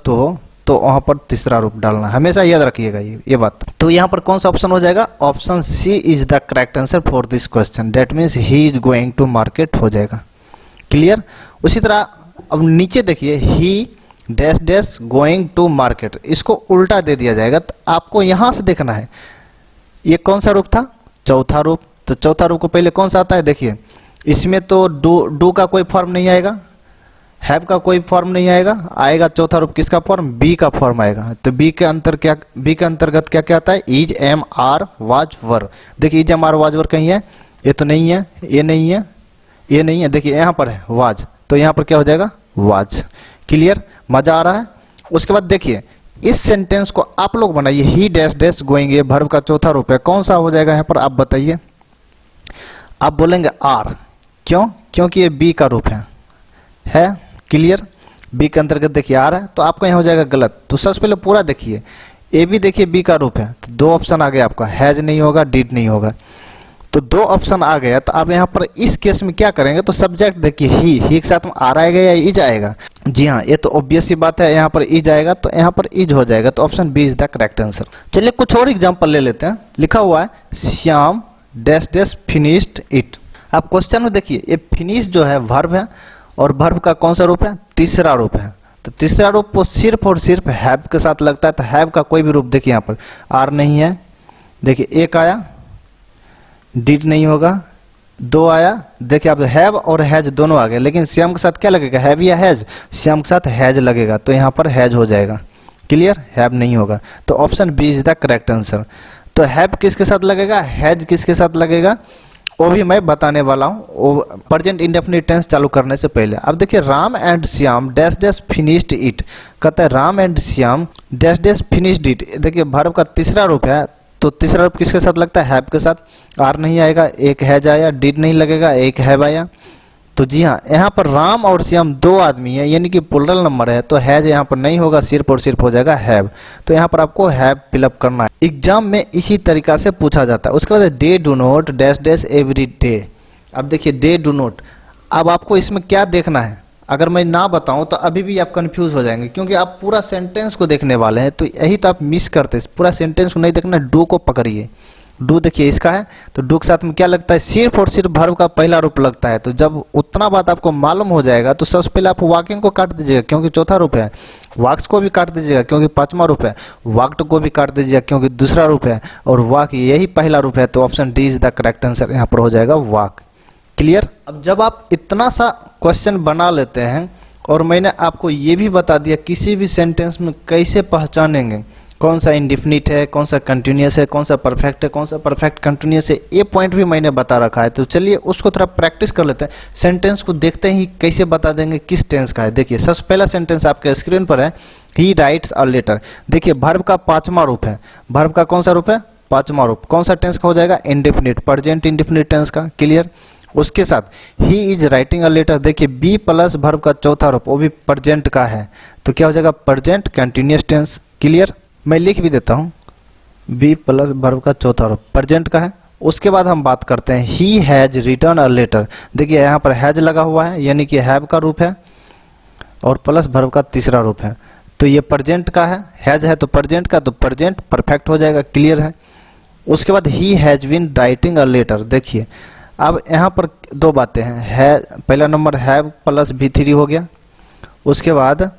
हो, तो वहाँ पर तीसरा रूप डालना है, हमेशा याद रखिएगा ये बात। तो यहाँ पर कौन सा ऑप्शन हो जाएगा, option C is the correct answer for this question. That means he is going to market हो जाएगा। क्लियर। उसी तरह अब नीचे देखिए, he dash dash going to market, इसको उल्टा दे दिया जाएगा। तो आपको यहाँ से देखना है ये कौन सा रूप था, चौथा रूप। तो चौथा रूप को पहले कौन सा आता है, देखिए इसमें तो डू का कोई फॉर्म नहीं आएगा, हैव का कोई फॉर्म नहीं आएगा चौथा रूप किसका फॉर्म, बी का फॉर्म आएगा। तो बी के अंतर्गत क्या क्या आता है, इज, एम, आर, वाज, वर। देखिए इज, एम, आर, वाज, वर कहीं है, ये तो नहीं है, ये नहीं है, ये नहीं है। देखिए यहाँ पर है वाज, तो यहाँ पर क्या हो जाएगा, वाज। क्लियर, मजा आ रहा है। उसके बाद देखिए इस सेंटेंस को आप लोग बनाइए, ही डैश डैश गोइंग, ये वर्ब का चौथा रूप है, कौन सा हो जाएगा यहाँ पर आप बताइए। आप बोलेंगे आर, क्यों, क्योंकि ये बी का रूप है। क्लियर, बी के अंतर्गत देखिए आर है, तो आपको यहाँ हो जाएगा गलत। तो सबसे पहले पूरा देखिए, ए भी देखिए बी का रूप है, तो 2 ऑप्शन आ गया आपका, हैज नहीं होगा, डिड नहीं होगा, तो 2 ऑप्शन आ गया। तो आप यहाँ पर इस केस में क्या करेंगे, तो सब्जेक्ट देखिए ही के साथ में आर आएगा या इज आएगा। जी हाँ, ये तो ऑब्वियस सी बात है, यहाँ पर इज आएगा, तो यहाँ पर इज हो जाएगा। तो option B is the correct answer. चलिए कुछ और एग्जांपल ले लेते हैं। लिखा हुआ है Shyam dash dash finished it. आप क्वेश्चन में देखिए, ये फिनिश जो है वर्ब है, और वर्ब का कौन सा रूप है, तीसरा रूप है। तो तीसरा रूप वो सिर्फ और सिर्फ हैव के साथ लगता है। तो हैव का कोई भी रूप देखिए, यहाँ पर आर नहीं है, देखिए एक आया, डिड नहीं होगा, 2 आया, देखिए आप हैव और हैज दोनों आ गए, लेकिन श्याम के साथ क्या लगेगा, हैव या हैज, श्याम के साथ हैज लगेगा, तो यहाँ पर हैज हो जाएगा। क्लियर, हैव नहीं होगा। तो option B is the correct answer. तो हैव किसके साथ लगेगा, हैज किसके साथ लगेगा, वो भी मैं बताने वाला हूँ प्रेजेंट इंडेफिनिट टेंस चालू करने से पहले। अब देखिए Ram and Shyam dash dash finished it, कहता है Ram and Shyam dash dash finished it. देखिए वर्ब का तीसरा रूप है, तो तीसरा रूप किसके साथ लगता है, हैव के साथ। आर नहीं आएगा, एक हैज आया, डिड नहीं लगेगा, एक हैव आया। तो जी हाँ, यहाँ पर राम और श्याम 2 आदमी है, यानी कि प्लुरल नंबर है, तो हैज यहाँ पर नहीं होगा, सिर्फ और सिर्फ हो जाएगा हैव। तो यहाँ पर आपको हैव फिलअप करना है। एग्जाम में इसी तरीका से पूछा जाता है। उसके बाद day do not dash dash every day. अब देखिए डे डू नोट, अब आपको इसमें क्या देखना है, अगर मैं ना बताऊं तो अभी भी आप कंफ्यूज हो जाएंगे, क्योंकि आप पूरा सेंटेंस को देखने वाले हैं, तो यही तो आप मिस करते हैं। पूरा सेंटेंस को नहीं देखना, डू को पकड़िए। डू देखिए इसका है, तो डू के साथ में क्या लगता है, सिर्फ और सिर्फ वर्ब का पहला रूप लगता है। तो जब उतना बात आपको मालूम हो जाएगा तो सबसे पहले आप वॉकिंग को काट दीजिएगा क्योंकि चौथा रूप है, वॉक्स को भी काट दीजिएगा क्योंकि पांचवा रूप है, वॉक्ड को भी काट दीजिएगा क्योंकि दूसरा रूप है, और वॉक यही पहला रूप है। तो option D is the correct answer यहाँ पर हो जाएगा वॉक। क्लियर। अब जब आप इतना सा क्वेश्चन बना लेते हैं और मैंने आपको ये भी बता दिया किसी भी सेंटेंस में कैसे पहचानेंगे कौन सा इंडिफिनिट है, कौन सा कंटिन्यूअस है, कौन सा परफेक्ट है, कौन सा परफेक्ट कंटिन्यूअस है, ये पॉइंट भी मैंने बता रखा है। तो चलिए उसको थोड़ा प्रैक्टिस कर लेते हैं। सेंटेंस को देखते ही कैसे बता देंगे किस टेंस का है। देखिए सबसे पहला सेंटेंस आपके स्क्रीन पर है, ही राइट्स अ लेटर। देखिए वर्ब का पांचवा रूप है, वर्ब का कौन सा रूप है, पांचवा रूप। कौन सा टेंस का हो जाएगा, इंडिफिनिट, प्रेजेंट इंडिफिनिट टेंस का। क्लियर। उसके साथ he is writing a letter, देखिए बी प्लस वर्ब का चौथा रूप, वो भी प्रेजेंट का है, तो क्या हो जाएगा, प्रेजेंट कंटिन्यूअस टेंस। क्लियर। मैं लिख भी देता हूँ, बी प्लस वर्ब का चौथा रूप प्रेजेंट का है। उसके बाद हम बात करते हैं, he has written a letter. देखिए यहाँ पर हैज लगा हुआ है यानी कि हैव का रूप है और प्लस वर्ब का तीसरा रूप है, तो ये प्रेजेंट का है, हैज है तो प्रेजेंट का, तो प्रेजेंट परफेक्ट हो जाएगा। क्लियर है। उसके बाद he has been writing a letter. देखिए अब यहाँ पर दो बातें हैं, है पहला नंबर हैव प्लस V3 हो गया, उसके बाद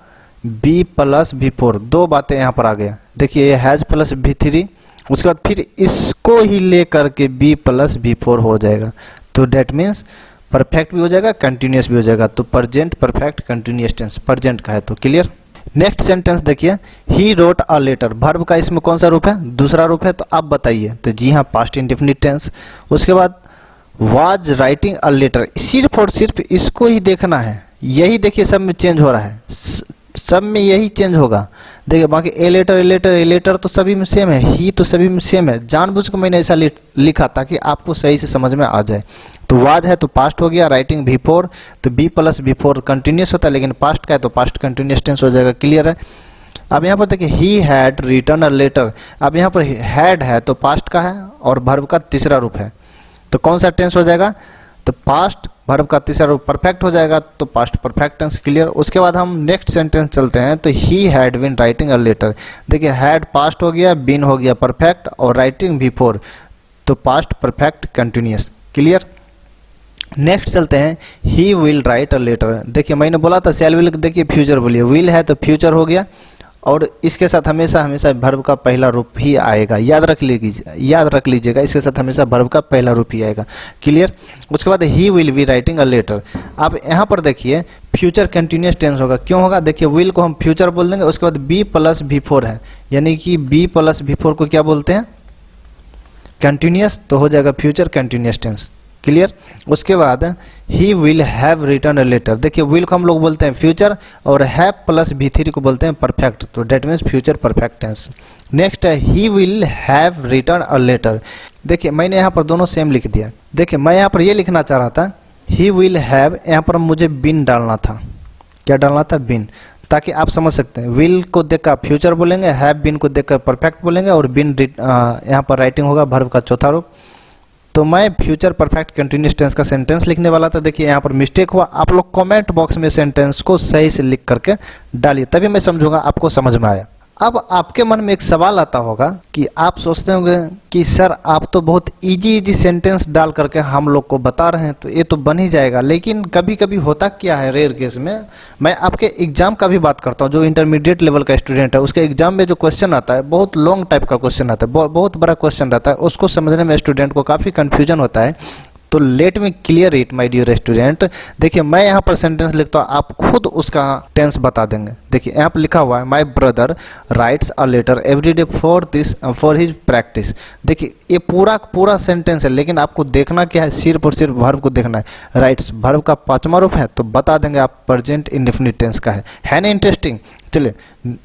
बी प्लस V4, दो बातें यहाँ पर आ गया। देखिए ये हैज प्लस V3, उसके बाद फिर इसको ही लेकर के बी प्लस V4 हो जाएगा, तो डेट मीन्स परफेक्ट भी हो जाएगा, कंटिन्यूअस भी हो जाएगा। तो present perfect continuous tense present का है। तो क्लियर। नेक्स्ट सेंटेंस देखिए, he wrote a letter. Verb का इसमें कौन सा रूप है, दूसरा रूप है, तो आप बताइए। तो जी हाँ, पास्ट इंडेफिनिट टेंस। उसके बाद वाज राइटिंग अ लेटर, सिर्फ और सिर्फ इसको ही देखना है, यही देखिए सब में चेंज हो रहा है, सब में यही चेंज होगा। देखिए बाकी ए लेटर तो सभी में सेम है, ही तो सभी में सेम है। जानबूझ के मैंने ऐसा लिखा ताकि आपको सही से समझ में आ जाए। तो वाज है तो पास्ट हो गया, राइटिंग V4, तो बी प्लस V4 कंटिन्यूस होता है, लेकिन पास्ट का है तो पास्ट कंटिन्यूस टेंस हो जाएगा। क्लियर है। अब यहाँ पर देखिए he had written a letter. अब यहाँ पर हैड है तो पास्ट का है और वर्ब का तीसरा रूप है, तो कौन सा टेंस हो जाएगा, तो पास्ट वर्ब का तीसरा रूप परफेक्ट हो जाएगा, तो पास्ट परफेक्ट टेंस। क्लियर। उसके बाद हम नेक्स्ट सेंटेंस चलते हैं, तो he had been writing a letter. देखिए हैड पास्ट हो गया, बीन हो गया परफेक्ट, और राइटिंग V4, तो past perfect continuous. Clear. Next चलते हैं, he will write a letter. देखिए मैंने बोला था शैल विल, देखिए फ्यूचर बोलिए, विल है तो फ्यूचर हो गया, और इसके साथ हमेशा हमेशा वर्ब का पहला रूप ही आएगा, याद रख लीजिएगा, इसके साथ हमेशा वर्ब का पहला रूप ही आएगा। क्लियर। उसके बाद he will be writing a letter. अब यहाँ पर देखिए फ्यूचर कंटिन्यूअस टेंस होगा, क्यों होगा, देखिए विल को हम फ्यूचर बोल देंगे, उसके बाद बी प्लस V4 है, यानी कि बी प्लस V4 को क्या बोलते हैं, कंटिन्यूअस, तो हो जाएगा फ्यूचर कंटिन्यूअस टेंस। क्लियर। उसके बाद he will have written a letter. देखिए विल को हम लोग बोलते हैं फ्यूचर, और हैव प्लस V3 को बोलते हैं परफेक्ट, तो that means future perfect tense. Next है ही will have written a letter. देखिए मैंने यहाँ पर दोनों सेम लिख दिया। देखिए मैं यहाँ पर ये लिखना चाह रहा था, ही विल हैव, यहाँ पर मुझे बिन डालना था, क्या डालना था, बिन, ताकि आप समझ सकते हैं। विल को देखकर फ्यूचर बोलेंगे, हैव बिन को देखकर परफेक्ट बोलेंगे, और बिन यहाँ पर राइटिंग होगा वर्ब का चौथा रूप। तो मैं फ्यूचर परफेक्ट कंटिन्यूअस टेंस का सेंटेंस लिखने वाला था, देखिए यहाँ पर मिस्टेक हुआ। आप लोग कमेंट बॉक्स में सेंटेंस को सही से लिख करके डालिए, तभी मैं समझूंगा आपको समझ में आया। अब आपके मन में एक सवाल आता होगा कि आप सोचते होंगे कि सर आप तो बहुत इजी सेंटेंस डाल करके हम लोग को बता रहे हैं, तो ये तो बन ही जाएगा। लेकिन कभी कभी होता क्या है, रेयर केस में, मैं आपके एग्जाम का भी बात करता हूँ, जो इंटरमीडिएट लेवल का स्टूडेंट है उसके एग्जाम में जो क्वेश्चन आता है, बहुत लॉन्ग टाइप का क्वेश्चन आता है, बहुत बड़ा क्वेश्चन रहता है, उसको समझने में स्टूडेंट को काफ़ी कन्फ्यूजन होता है। तो let me clear it my dear student. देखिए मैं यहाँ पर सेंटेंस लिखता हूँ, आप खुद उसका टेंस बता देंगे। देखिए यहाँ पर लिखा हुआ है, my brother writes a letter every day for his practice. देखिए ये पूरा सेंटेंस है, लेकिन आपको देखना क्या है, सिर्फ और सिर्फ वर्ब को देखना है। राइट्स वर्ब का पांचवा रूप है, तो बता देंगे आप प्रेजेंट इंडेफिनिट टेंस का है ना इंटरेस्टिंग। चलिए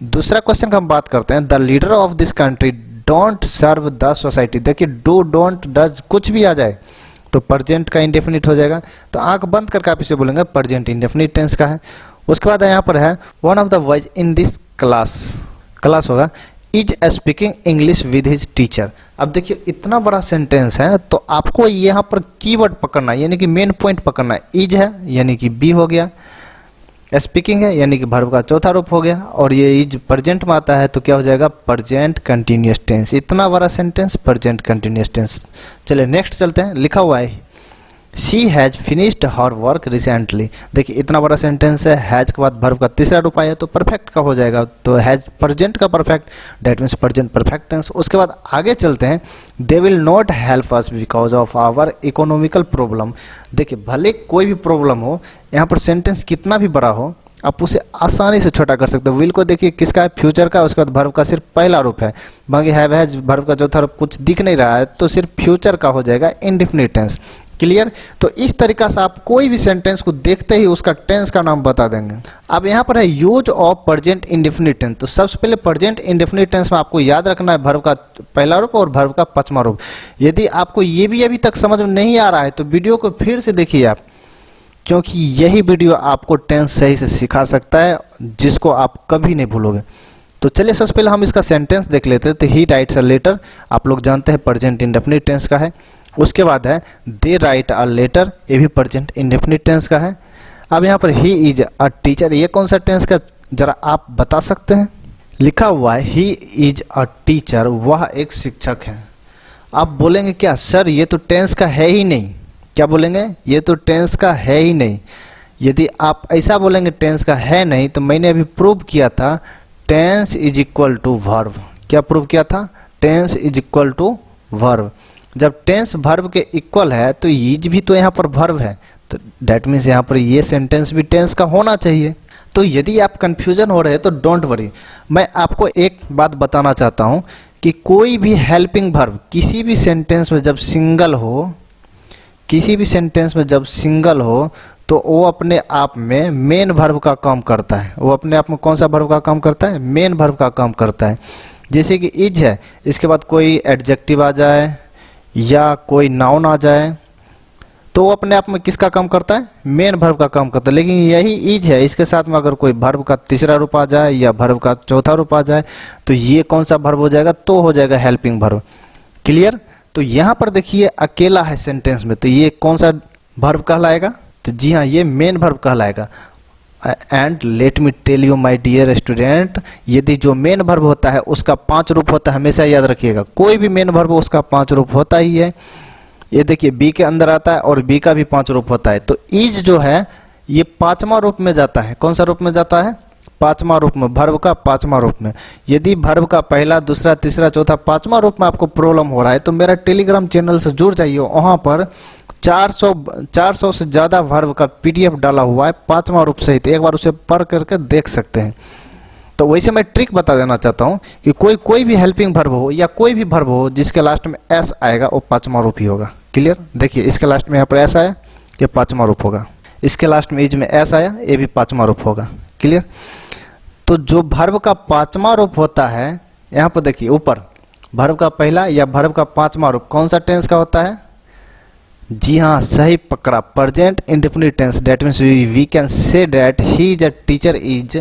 दूसरा क्वेश्चन का हम बात करते हैं, the leader of this country don't serve the society. देखिए डू डोंट डज कुछ भी आ जाए तो प्रेजेंट का इंडेफिनिट हो जाएगा, तो आंख बंद करके आप इसे बोलेंगे प्रेजेंट इंडेफिनिट टेंस का है। उसके बाद यहाँ पर है, one of the boys in this class होगा is speaking English with his teacher. अब देखिए इतना बड़ा सेंटेंस है, तो आपको यहाँ पर कीवर्ड पकड़ना है, यानी कि मेन पॉइंट पकड़ना है। इज है यानी कि बी हो गया, स्पीकिंग है यानी कि वर्ब का चौथा रूप हो गया, और ये इज प्रेजेंट में आता है तो क्या हो जाएगा प्रेजेंट कंटिन्यूअस टेंस। इतना बड़ा सेंटेंस प्रेजेंट कंटिन्यूअस टेंस। चलिए नेक्स्ट चलते हैं। लिखा हुआ है she has finished her work recently. देखिए इतना बड़ा सेंटेंस है, हैज के बाद वर्ब का तीसरा रूप आया तो परफेक्ट का हो जाएगा, तो हैज प्रेजेंट का perfect, that means present perfect tense. उसके बाद आगे चलते हैं, they will not help us because of our economical problem. देखिए भले कोई भी प्रॉब्लम हो, यहाँ पर सेंटेंस कितना भी बड़ा हो आप उसे आसानी से छोटा कर सकते हो। विल को देखिए किसका है, फ्यूचर का, उसके बाद वर्ब का सिर्फ पहला रूप है, बाकी हैव हैज वर्ब का चौथा रूप कुछ दिख नहीं रहा है तो सिर्फ फ्यूचर का हो जाएगा इंडेफिनिट टेंस। क्लियर? तो इस तरीका से आप कोई भी सेंटेंस को देखते ही उसका टेंस का नाम बता देंगे। अब यहाँ पर है use of present indefinite tense. तो सबसे पहले प्रेजेंट इंडेफिनिट टेंस में आपको याद रखना है वर्ब का पहला रूप और वर्ब का पांचवा रूप। यदि आपको ये भी अभी तक समझ में नहीं आ रहा है तो वीडियो को फिर से देखिए आप, क्योंकि यही वीडियो आपको टेंस सही से सिखा सकता है जिसको आप कभी नहीं भूलोगे। तो चलिए सबसे पहले हम इसका सेंटेंस देख लेते हैं। तो ही राइट्स अ लेटर, आप लोग जानते हैं प्रेजेंट इंडेफिनिट टेंस का है। उसके बाद है दे राइट अ लेटर, ये भी प्रेजेंट इंडेफिनिट टेंस का है। अब यहाँ पर ही इज अ टीचर, ये कौन सा टेंस का जरा आप बता सकते हैं? लिखा हुआ है ही इज अ टीचर, वह एक शिक्षक है। आप बोलेंगे क्या सर ये तो टेंस का है ही नहीं, क्या बोलेंगे ये तो टेंस का है ही नहीं। यदि आप ऐसा बोलेंगे टेंस का है नहीं तो मैंने अभी प्रूव किया था tense is equal to verb. क्या प्रूव किया था? Tense is equal to verb. जब टेंस वर्ब के इक्वल है तो इज भी तो यहाँ पर वर्ब है, तो डेट मीन्स यहाँ पर ये सेंटेंस भी टेंस का होना चाहिए। तो यदि आप कंफ्यूजन हो रहे हैं तो डोंट वरी, मैं आपको एक बात बताना चाहता हूँ कि कोई भी हेल्पिंग वर्ब किसी भी सेंटेंस में जब सिंगल हो, किसी भी सेंटेंस में जब सिंगल हो तो वो अपने आप में मेन वर्ब का काम करता है। वो अपने आप में कौन सा वर्ब का काम करता है? मेन वर्ब का काम करता है। जैसे कि इज है, इसके बाद कोई एडजेक्टिव आ जाए या कोई नाउन आ जाए तो वो अपने आप में किसका काम करता है? मेन वर्ब का काम करता है। लेकिन यही इज है, इसके साथ में अगर कोई वर्ब का तीसरा रूप आ जाए या वर्ब का चौथा रूप आ जाए तो ये कौन सा वर्ब हो जाएगा? तो हो जाएगा हेल्पिंग वर्ब। क्लियर? तो यहाँ पर देखिए अकेला है सेंटेंस में, तो ये कौन सा वर्ब कहलाएगा? तो जी हाँ, ये मेन वर्ब कहलाएगा। And let me tell you my dear student, यदि जो मेन वर्ब होता है उसका 5 रूप होता है, हमेशा याद रखिएगा। कोई भी मेन वर्ब उसका 5 रूप होता ही है। ये देखिए बी के अंदर आता है और बी का भी 5 रूप होता है। तो इज जो है ये 5वां रूप में जाता है। कौन सा रूप में जाता है? 5वां रूप में, वर्ब का 5वां रूप में। यदि वर्ब का पहला, दूसरा, तीसरा, चौथा, 5वां रूप में आपको प्रॉब्लम हो रहा है तो मेरा टेलीग्राम चैनल से जुड़ जाइए। वहाँ पर 400 से ज़्यादा वर्ब का PDF डाला हुआ है 5वां रूप सहित, एक बार उसे पढ़ करके देख सकते हैं। तो वैसे मैं ट्रिक बता देना चाहता हूँ कि कोई भी हेल्पिंग वर्ब हो या कोई भी वर्ब हो जिसके लास्ट में एस आएगा वो 5वां रूप ही होगा। क्लियर? देखिए इसके लास्ट में यहाँ पर एस आया, ये 5वां रूप होगा। इसके लास्ट में इज में एस आया, ये भी 5वां रूप होगा। क्लियर? तो जो वर्ब का 5वां रूप होता है, यहाँ पर देखिए ऊपर वर्ब का पहला या वर्ब का 5वां रूप कौन सा टेंस का होता है? जी हाँ, सही पकड़ा, present indefinite tense. That means we can say that he is a teacher is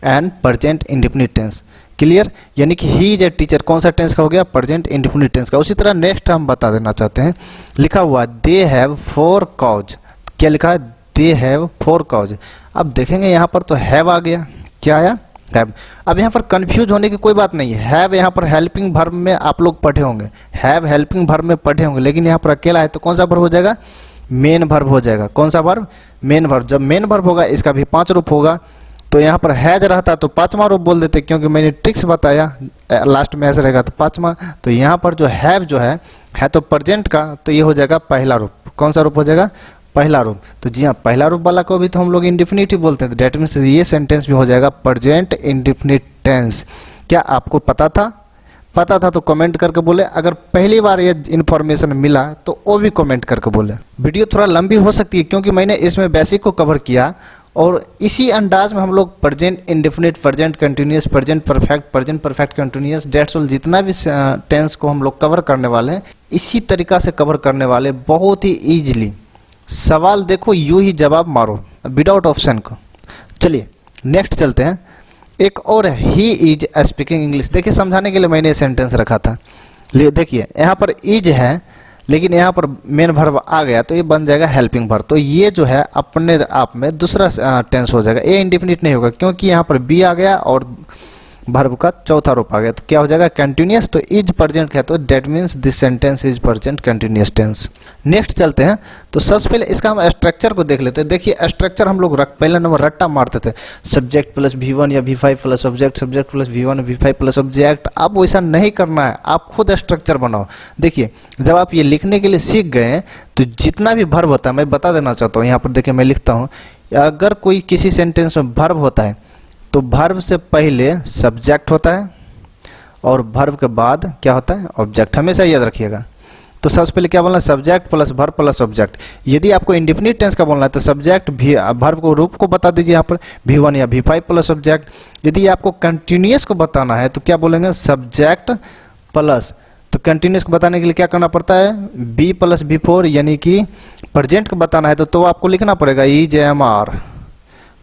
and present indefinite tense. Clear? यानी कि ही इज अ टीचर कौन सा टेंस का हो गया? प्रेजेंट इंडेफिनिट टेंस का। उसी तरह नेक्स्ट हम बता देना चाहते हैं, लिखा हुआ दे हैव 4 काउज। क्या लिखा है? They have 4 cows. अब देखेंगे यहाँ पर तो हैव आ गया। क्या आया? हैव। अब यहाँ पर कंफ्यूज होने की कोई बात नहीं है। हैव यहाँ पर हेल्पिंग वर्ब में आप लोग पढ़े होंगे, हैव हेल्पिंग वर्ब में पढ़े होंगे, लेकिन यहाँ पर अकेला है तो कौन सा वर्ब हो जाएगा? मेन वर्ब हो जाएगा। कौन सा वर्ब? Main verb. जब मेन वर्ब होगा इसका भी 5 रूप होगा, तो यहाँ पर हैज रहता तो 5वां रूप बोल देते, क्योंकि मैंने ट्रिक्स बताया लास्ट में ऐसा रहेगा तो 5वां। तो यहाँ पर जो हैव जो है तो प्रेजेंट का, तो ये हो जाएगा पहला रूप। कौन सा रूप हो जाएगा? पहला रूप। तो जी हाँ, पहला रूप वाला को भी तो हम लोग इंडेफिनिट ही बोलते हैं। डेट मीन्स ये सेंटेंस भी हो जाएगा प्रेजेंट इंडेफिनिट टेंस। क्या आपको पता था? पता था तो कमेंट करके बोले। अगर पहली बार ये इन्फॉर्मेशन मिला तो वो भी कमेंट करके बोले। वीडियो थोड़ा लंबी हो सकती है क्योंकि मैंने इसमें बेसिक को कवर किया, और इसी अंदाज में हम लोग present indefinite, present continuous, present perfect continuous, that's all जितना भी टेंस को हम लोग कवर करने वाले हैं इसी तरीका से कवर करने वाले, बहुत ही ईजिली। सवाल देखो यूं ही जवाब मारो विदाउट ऑप्शन को। चलिए नेक्स्ट चलते हैं। एक और है ही इज स्पीकिंग इंग्लिश। देखिए समझाने के लिए मैंने सेंटेंस रखा था। देखिए यहाँ पर इज है, लेकिन यहाँ पर मेन वर्ब आ गया तो ये बन जाएगा हेल्पिंग वर्ब। तो ये जो है अपने आप में दूसरा टेंस हो जाएगा, ये इंडेफिनिट नहीं होगा क्योंकि यहाँ पर बी आ गया और वर्ब का चौथा रूप आ गया। तो क्या हो जाएगा कंटिन्यूअस। तो इज प्रेजेंट है तो that means this sentence is present continuous tense. Next चलते हैं तो सबसे पहले इसका हम स्ट्रक्चर को देख लेते हैं। देखिए स्ट्रक्चर हम लोग पहले नंबर रट्टा मारते थे, सब्जेक्ट प्लस V1 या V5 plus object, subject plus V1 V5 plus object. अब वैसा नहीं करना है, आप खुद स्ट्रक्चर बनाओ। देखिए जब आप ये लिखने के लिए सीख गए हैं तो जितना भी वर्ब होता है, मैं बता देना चाहता हूँ यहाँ पर देखिए मैं लिखता हूँ, अगर कोई किसी सेंटेंस में वर्ब होता है तो वर्ब से पहले सब्जेक्ट होता है और वर्ब के बाद क्या होता है ऑब्जेक्ट, हमेशा याद रखिएगा। तो सबसे पहले क्या बोलना है subject plus verb plus object. यदि आपको इंडेफिनिट टेंस का बोलना है तो सब्जेक्ट भी वर्ब को रूप को बता दीजिए यहाँ पर V1 या V5 प्लस ऑब्जेक्ट। यदि आपको कंटिन्यूअस को बताना है तो क्या बोलेंगे सब्जेक्ट प्लस, तो कंटिन्यूअस को बताने के लिए क्या करना पड़ता है B प्लस V4, यानी कि प्रेजेंट को बताना है तो आपको लिखना पड़ेगा EJMR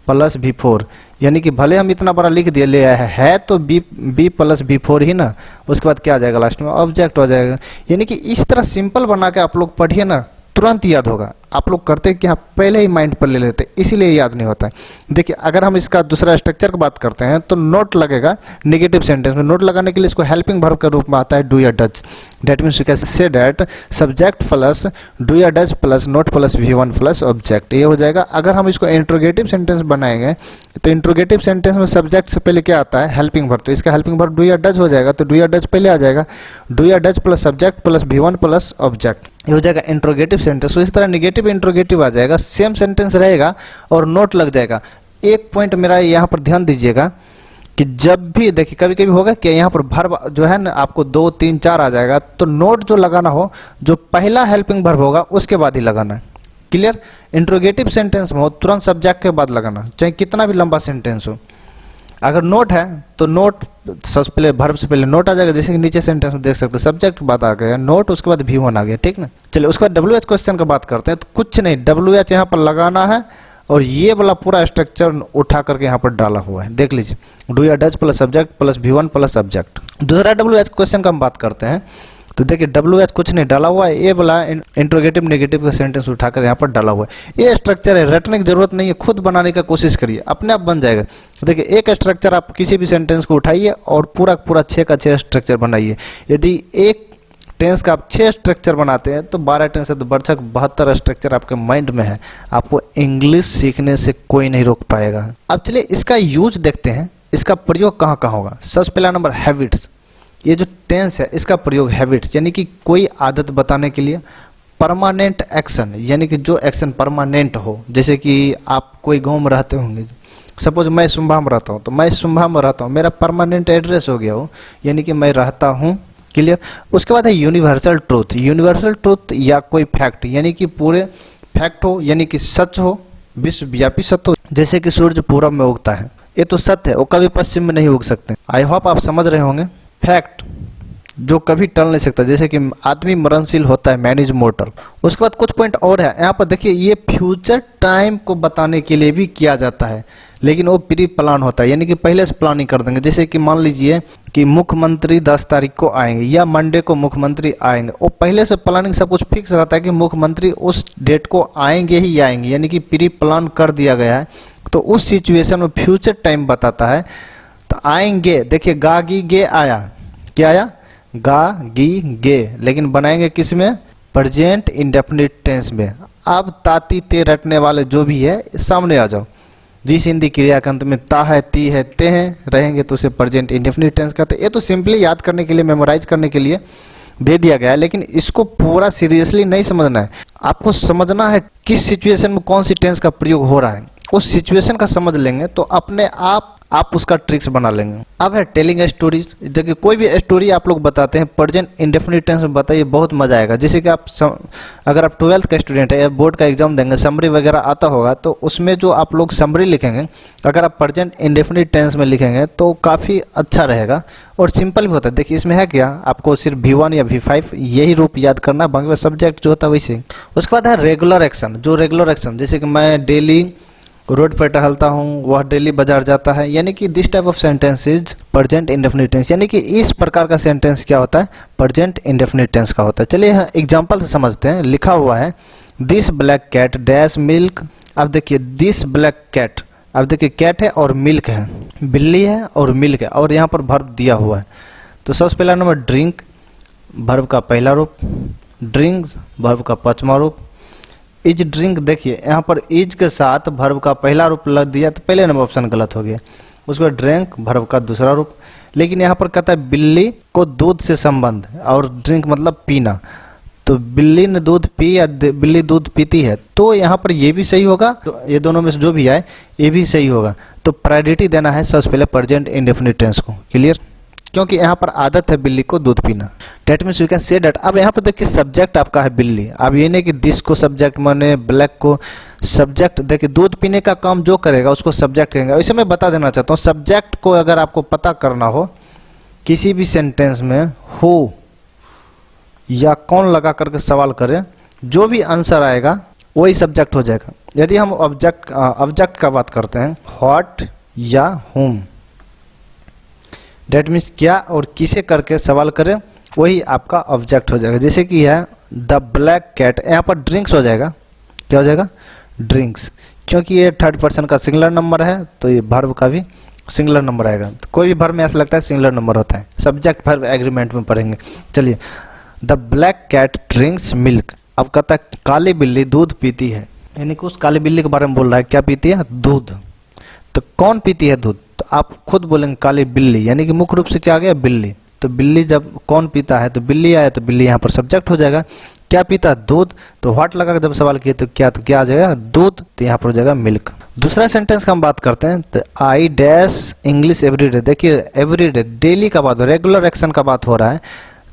प्लस V4, यानी कि भले हम इतना बड़ा लिख दिए ले आया है तो B प्लस V4 ही ना, उसके बाद क्या आ जाएगा लास्ट में ऑब्जेक्ट हो जाएगा। यानी कि इस तरह सिंपल बना के आप लोग पढ़िए ना, तुरंत याद होगा। आप लोग करते हैं कि हाँ पहले ही माइंड पर ले लेते हैं इसीलिए याद नहीं होता है। देखिए अगर हम इसका दूसरा स्ट्रक्चर की बात करते हैं तो नोट लगेगा नेगेटिव सेंटेंस में। नोट लगाने के लिए इसको हेल्पिंग वर्ब के रूप में आता है डू या does. That means you can say that subject plus do या does plus not plus V1 plus object, ये हो जाएगा। अगर हम इसको इंट्रोगेटिव सेंटेंस बनाएंगे तो इंट्रोगेटिव सेंटेंस में सब्जेक्ट से पहले क्या आता है हेल्पिंग वर्ब, तो इसका हेल्पिंग वर्ब डू या डज हो जाएगा। तो डू या डज पहले आ जाएगा, डू या does plus subject plus V1 plus object, ये हो जाएगा इंट्रोगेटिव सेंटेंस। तो इस तरह नेगेटिव इंट्रोगेटिव आ जाएगा, सेम सेंटेंस रहेगा और नोट लग जाएगा। एक पॉइंट मेरा यहाँ पर ध्यान दीजिएगा कि जब भी देखिए कभी कभी होगा कि यहाँ पर वर्ब जो है ना आपको 2 3 4 आ जाएगा, तो नोट जो लगाना हो जो पहला हेल्पिंग वर्ब होगा उसके बाद ही लगाना है। क्लियर। इंट्रोगेटिव सेंटेंस में हो तुरंत सब्जेक्ट के बाद लगाना, चाहे कितना भी लंबा सेंटेंस हो। अगर नोट है तो नोट सबसे पहले वर्ब से पहले नोट आ जाएगा, जैसे कि नीचे सेंटेंस में देख सकते हैं सब्जेक्ट के बाद आ गया नोट, उसके बाद V1 आ गया, ठीक ना। चलिए उसके बाद WH क्वेश्चन का बात करते हैं। तो कुछ नहीं, WH यहाँ पर लगाना है और ये वाला पूरा स्ट्रक्चर उठा करके यहाँ पर डाला हुआ है, देख लीजिए डू या does plus subject plus V1 plus subject. दूसरा WH क्वेश्चन का हम बात करते हैं तो देखिए WH कुछ नहीं डाला हुआ है, ये वाला इंट्रोगेटिव नेगेटिव का सेंटेंस उठाकर यहाँ पर डाला हुआ है। ये स्ट्रक्चर है, रटने की जरूरत नहीं है, खुद बनाने का कोशिश करिए, अपने आप बन जाएगा। तो देखिए एक स्ट्रक्चर आप किसी भी सेंटेंस को उठाइए और पूरा 6 का 6 स्ट्रक्चर बनाइए। यदि एक टेंस का आप 6 स्ट्रक्चर बनाते हैं तो 12 टेंस है तो बढ़चक 72 स्ट्रक्चर आपके माइंड में है। आपको इंग्लिश सीखने से कोई नहीं रोक पाएगा। अब चलिए इसका यूज देखते हैं, इसका प्रयोग कहाँ कहाँ होगा। सबसे पहला नंबर हैबिट्स, ये जो टेंस है इसका प्रयोग हैबिट्स यानी कि कोई आदत बताने के लिए। परमानेंट एक्शन यानी कि जो एक्शन परमानेंट हो, जैसे कि आप कोई गांव में रहते होंगे, सपोज मैं सुंभा में रहता हूँ तो मैं सुंभा में रहता हूँ, मेरा परमानेंट एड्रेस हो गया हो, यानी कि मैं रहता हूँ। क्लियर। उसके बाद है यूनिवर्सल ट्रूथ। यूनिवर्सल ट्रूथ या कोई फैक्ट यानी कि पूरे फैक्ट हो, यानी कि सच हो, विश्वव्यापी सत्य हो। जैसे कि सूर्य पूरब में उगता है, ये तो सत्य है, वो कभी पश्चिम में नहीं उग सकते। आई होप आप समझ रहे होंगे। फैक्ट जो कभी टल नहीं सकता, जैसे कि आदमी मरणशील होता है, मैन इज मोर्टल। उसके बाद कुछ पॉइंट और है यहाँ पर देखिए, ये फ्यूचर टाइम को बताने के लिए भी किया जाता है, लेकिन वो प्री प्लान होता है, यानी कि पहले से प्लानिंग कर देंगे। जैसे कि मान लीजिए कि मुख्यमंत्री 10 तारीख को आएंगे या मंडे को मुख्यमंत्री आएंगे, वो पहले से प्लानिंग सब कुछ फिक्स रहता है कि मुख्यमंत्री उस डेट को आएंगे ही आएंगे, यानी कि प्री प्लान कर दिया गया है। तो उस सिचुएशन में फ्यूचर टाइम बताता है। तो आएंगे, देखिए गा गी गे आया, क्या आया गा गी गे, लेकिन बनाएंगे किस में, प्रेजेंट इंडेफिनिट टेंस में। अब ताती ते रटने वाले जो भी है सामने आ जाओ। जिस हिंदी क्रिया के अंत में ता है, ती है, ते हैं रहेंगे तो उसे प्रेजेंट इंडेफिनिट टेंस कहते हैं। ये तो सिंपली याद करने के लिए, मेमोराइज करने के लिए दे दिया गया है, लेकिन इसको पूरा सीरियसली नहीं समझना है। आपको समझना है किस सिचुएशन में कौन सी टेंस का प्रयोग हो रहा है, उस सिचुएशन का समझ लेंगे तो अपने आप उसका ट्रिक्स बना लेंगे। अब है टेलिंग स्टोरीज। देखिए कोई भी स्टोरी आप लोग बताते हैं प्रेजेंट इंडेफिनिट टेंस में बताइए, बहुत मजा आएगा। जैसे कि अगर आप 12th का स्टूडेंट है या बोर्ड का एग्जाम देंगे, समरी वगैरह आता होगा, तो उसमें जो आप लोग समरी लिखेंगे अगर आप प्रेजेंट इंडेफिनिट टेंस में लिखेंगे तो काफ़ी अच्छा रहेगा और सिंपल भी होता है। देखिए इसमें है क्या, आपको सिर्फ V1 या V5 यही रूप याद करना, बाकी सब्जेक्ट जो होता है वैसे। उसके बाद है रेगुलर एक्शन। जो रेगुलर एक्शन, जैसे कि मैं डेली रोड पर टहलता हूँ, वह डेली बाजार जाता है, यानी कि this type of sentence is present indefinite tense, यानी कि इस प्रकार का सेंटेंस क्या होता है, प्रेजेंट इंडेफिनिट टेंस का होता है। चलिए एग्जांपल से समझते हैं। लिखा हुआ है this black cat dash milk. अब देखिए दिस ब्लैक कैट, अब देखिए कैट है और मिल्क है, बिल्ली है और मिल्क है, और यहाँ पर वर्ब दिया हुआ है। तो सबसे पहला नंबर ड्रिंक, वर्ब का पहला रूप, ड्रिंक्स वर्ब का पांचवा रूप, इज ड्रिंक, देखिए यहाँ पर इज के साथ वर्ब का पहला रूप लग दिया तो पहले नंबर ऑप्शन गलत हो गया। उसके बाद ड्रिंक वर्ब का दूसरा रूप, लेकिन यहाँ पर कहता है बिल्ली को दूध से संबंध है और ड्रिंक मतलब पीना, तो बिल्ली ने दूध पी या बिल्ली दूध पीती है, तो यहाँ पर ये भी सही होगा। तो ये दोनों में से जो भी आए ये भी सही होगा। तो प्रायोरिटी देना है सबसे पहले प्रेजेंट इंडेफिनिट टेंस को, क्लियर, क्योंकि यहाँ पर आदत है बिल्ली को दूध पीना। That means you can say that. अब यहाँ पर देखिए सब्जेक्ट आपका है बिल्ली, अब ये नहीं कि दिस को सब्जेक्ट माने ब्लैक को सब्जेक्ट, देखिए दूध पीने का काम जो करेगा उसको सब्जेक्ट कहेंगे। इसे मैं बता देना चाहता हूँ, सब्जेक्ट को अगर आपको पता करना हो किसी भी सेंटेंस में, हो या कौन लगा करके सवाल करें, जो भी आंसर आएगा वही सब्जेक्ट हो जाएगा। यदि हम ऑब्जेक्ट का बात करते हैं, व्हाट या होम, डेट मीन्स क्या और किसे करके सवाल करें वही आपका ऑब्जेक्ट हो जाएगा। जैसे कि है द ब्लैक कैट, यहाँ पर ड्रिंक्स हो जाएगा, क्या हो जाएगा, ड्रिंक्स, क्योंकि ये थर्ड पर्सन का सिंगुलर नंबर है तो ये वर्ब का भी सिंगुलर नंबर आएगा। तो कोई भी वर्ब में ऐसा लगता है सिंगुलर नंबर होता है, सब्जेक्ट वर्ब एग्रीमेंट में पढ़ेंगे। चलिए the black cat drinks milk, अब कहता है काली बिल्ली दूध पीती है, यानी कि उस काली बिल्ली के बारे में बोल रहा है, क्या पीती है, दूध। तो कौन पीती है दूध, तो आप खुद बोलेंगे काली बिल्ली, यानी कि मुख्य रूप से क्या आ गया, बिल्ली। तो बिल्ली जब कौन पीता है तो बिल्ली आया, तो बिल्ली यहाँ पर सब्जेक्ट हो जाएगा। क्या पीता है, दूध, तो व्हाट लगा के जब सवाल किए तो क्या आ जाएगा, दूध, तो यहाँ पर हो जाएगा मिल्क। दूसरा सेंटेंस का हम बात करते हैं, तो आई डैश इंग्लिश एवरीडे, देखिए एवरीडे डेली का बात, रेगुलर एक्शन का बात हो रहा है,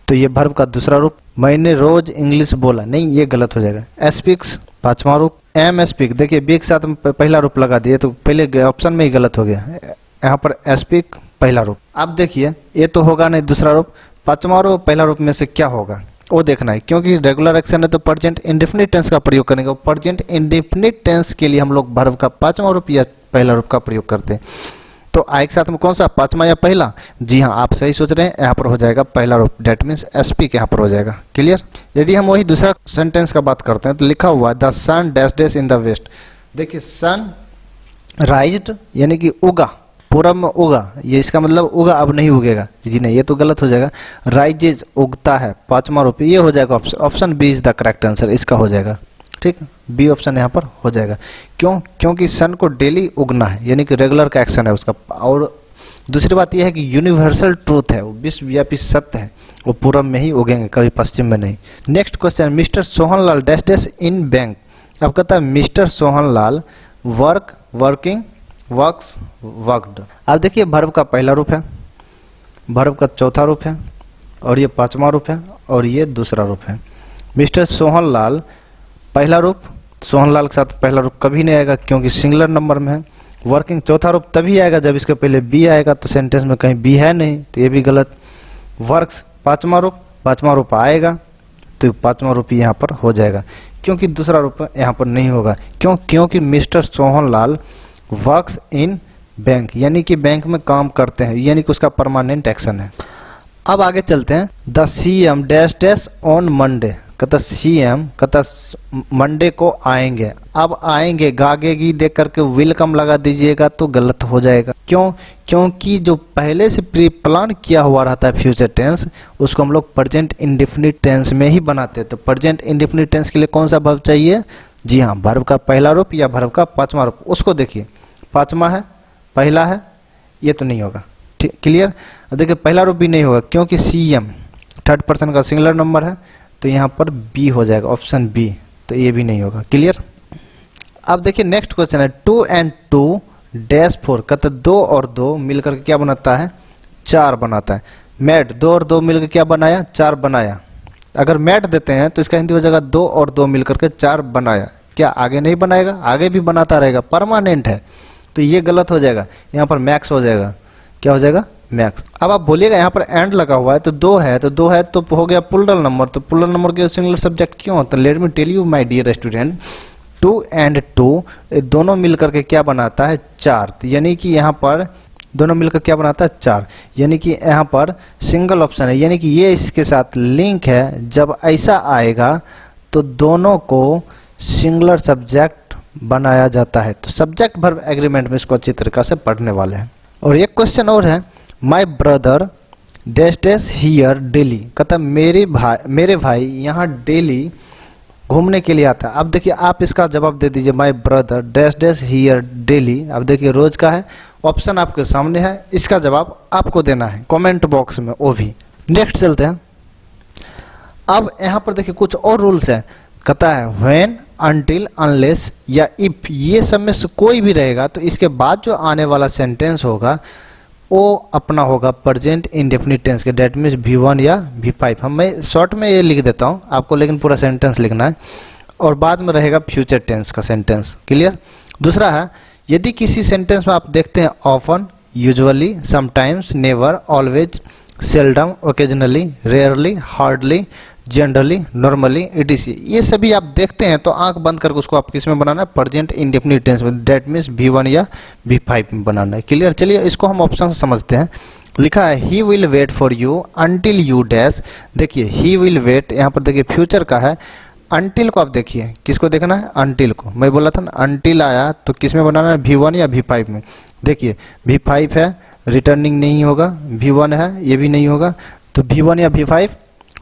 तो ये वर्ब का दूसरा रूप। मैंने रोज इंग्लिश बोला, नहीं ये गलत हो जाएगा। स्पीक्स पांचवा रूप, एम स्पीक, देखिए बी के साथ पहला रूप लगा दिए तो पहले ऑप्शन में ही गलत हो गया, यहाँ पर स्पीक पहला रूप। अब देखिए ये तो होगा नहीं दूसरा रूप, पांचवा रूप पहला रूप में से क्या होगा वो देखना है, क्योंकि रेगुलर एक्शन है तो प्रेजेंट इंडेफिनिट टेंस का प्रयोग करेंगे। प्रेजेंट इंडेफिनिट टेंस के लिए हम लोग वर्ब का पांचवा रूप या पहला रूप का प्रयोग करते हैं। तो आई के साथ में कौन सा, पांचवा या पहला, जी हाँ आप सही सोच रहे हैं, यहाँ पर हो जाएगा पहला रूप, डेट मीन्स स्पीक यहाँ पर हो जाएगा, क्लियर। यदि हम वही दूसरा सेंटेंस का बात करते हैं तो लिखा हुआ है the sun dash dash in the west, देखिए सन राइज्ड यानी कि उगा, पूरब में उगा, ये इसका मतलब उगा अब नहीं उगेगा, जी नहीं ये तो गलत हो जाएगा। राइजेज उगता है, पांचवा रूप, ये हो जाएगा option B is the correct answer, इसका हो जाएगा, ठीक, बी ऑप्शन यहाँ पर हो जाएगा। क्यों, क्योंकि सन को डेली उगना है, यानी कि रेगुलर का एक्शन है उसका। और दूसरी बात यह है कि यूनिवर्सल ट्रूथ है, वो विश्वव्यापी सत्य है, वो पूरब में ही उगेंगे, कभी पश्चिम में नहीं। Next question, mister Sohanlal dash dash इन बैंक, अब कहता है mister Sohanlal work working works worked. अब देखिए वर्ब का पहला रूप है, वर्ब का चौथा रूप है, और ये पांचवा रूप है, और ये दूसरा रूप है। मिस्टर सोहनलाल पहला रूप, सोहनलाल के साथ पहला रूप कभी नहीं आएगा क्योंकि सिंगुलर नंबर में है। वर्किंग चौथा रूप तभी आएगा जब इसके पहले बी आएगा, तो सेंटेंस में कहीं बी है नहीं, तो ये भी गलत। वर्क्स पांचवा रूप आएगा, तो पांचवा रूप यहाँ पर हो जाएगा, क्योंकि दूसरा रूप यहाँ पर नहीं होगा। क्यों, क्योंकि mister Sohanlal works in bank, यानी कि बैंक में काम करते हैं, यानी कि उसका परमानेंट एक्शन है। अब आगे चलते हैं, the CM dash dash on Monday, कहता CM कहता मंडे को आएंगे, अब आएंगे गागेगी देख करके वेलकम लगा दीजिएगा तो गलत हो जाएगा। क्यों, क्योंकि जो पहले से प्री प्लान किया हुआ रहता है फ्यूचर टेंस, उसको हम लोग प्रेजेंट इंडेफिनिट टेंस में ही बनाते हैं। तो प्रेजेंट इंडेफिनिट टेंस के लिए कौन सा वर्ब चाहिए, जी हाँ वर्ब का पहला रूप या वर्ब का पांचवा रूप, उसको देखिए पांचवा है, पहला है, ये तो नहीं होगा, ठीक क्लियर। देखिए पहला रूप भी नहीं होगा क्योंकि CM थर्ड पर्सन का सिंगुलर नंबर है, तो यहाँ पर बी हो जाएगा, ऑप्शन बी, तो ये भी नहीं होगा, क्लियर। अब देखिए नेक्स्ट क्वेश्चन है 2 and 2 डैश 4, कहते 2 और 2 मिलकर क्या बनाता है, 4 बनाता है। मेड 2 और 2 मिलकर क्या बनाया, 4 बनाया। अगर मेड देते हैं तो इसका हिंदी हो जाएगा 2 और 2 मिलकर के 4 बनाया, क्या आगे नहीं बनाएगा, आगे भी बनाता रहेगा, परमानेंट है, तो ये गलत हो जाएगा, यहाँ पर मैक्स हो जाएगा, क्या हो जाएगा, मैक्स। अब आप बोलिएगा यहाँ पर एंड लगा हुआ है तो 2 है, तो 2 है तो हो गया प्लूरल नंबर, तो प्लूरल नंबर के सिंगुलर सब्जेक्ट क्यों होता है। Let me tell you my dear student, two and two दोनों मिलकर के क्या बनाता है 4। यानी कि यहाँ पर दोनों मिलकर क्या बनाता है 4, यानी कि यहाँ पर सिंगल ऑप्शन है, यानी कि ये इसके साथ लिंक है। जब ऐसा आएगा तो दोनों को सिंगुलर सब्जेक्ट बनाया जाता है। तो सब्जेक्ट वर्ब एग्रीमेंट में इसको अच्छी तरीके से पढ़ने वाले हैं। और एक क्वेश्चन और है, my brother dash dash here daily, कहता मेरे भाई यहाँ डेली घूमने के लिए आता है। अब देखिए आप इसका जवाब दे दीजिए, my brother dash dash here daily. अब देखिए रोज का है, ऑप्शन आपके सामने है, इसका जवाब आपको देना है कमेंट बॉक्स में, वो भी। नेक्स्ट चलते हैं। अब यहाँ पर देखिए कुछ और रूल्स है, कहता है व्हेन, अनटिल, अनलेस या इफ, ये सब में से कोई भी रहेगा तो इसके बाद जो आने वाला सेंटेंस होगा वो अपना होगा प्रेजेंट इंडेफिनिट टेंस के, डेट मीन्स V1 या V5। मैं शॉर्ट में ये लिख देता हूँ आपको, लेकिन पूरा सेंटेंस लिखना है। और बाद में रहेगा फ्यूचर टेंस का सेंटेंस। क्लियर। दूसरा है, यदि किसी सेंटेंस में आप देखते हैं often, usually, sometimes, never, always, seldom, occasionally, rarely, hardly, generally, normally, etc, ये सभी आप देखते हैं तो आंख बंद करके उसको आप किस में बनाना है, प्रेजेंट इंडेफिनिट टेंस में, डेट मीन्स V1 या V5 में बनाना है। क्लियर। चलिए इसको हम ऑप्शन से समझते हैं। लिखा है ही will wait for you until you dash. देखिए ही विल वेट, यहाँ पर देखिए फ्यूचर का है। अंटिल को आप देखिए, किसको देखना है, अंटिल को। मैं बोला था ना अंटिल आया तो किस में बनाना है, V1 या V5 में। देखिए V5 है, रिटर्निंग नहीं होगा, V1 है, ये भी नहीं होगा, तो V1 या V5।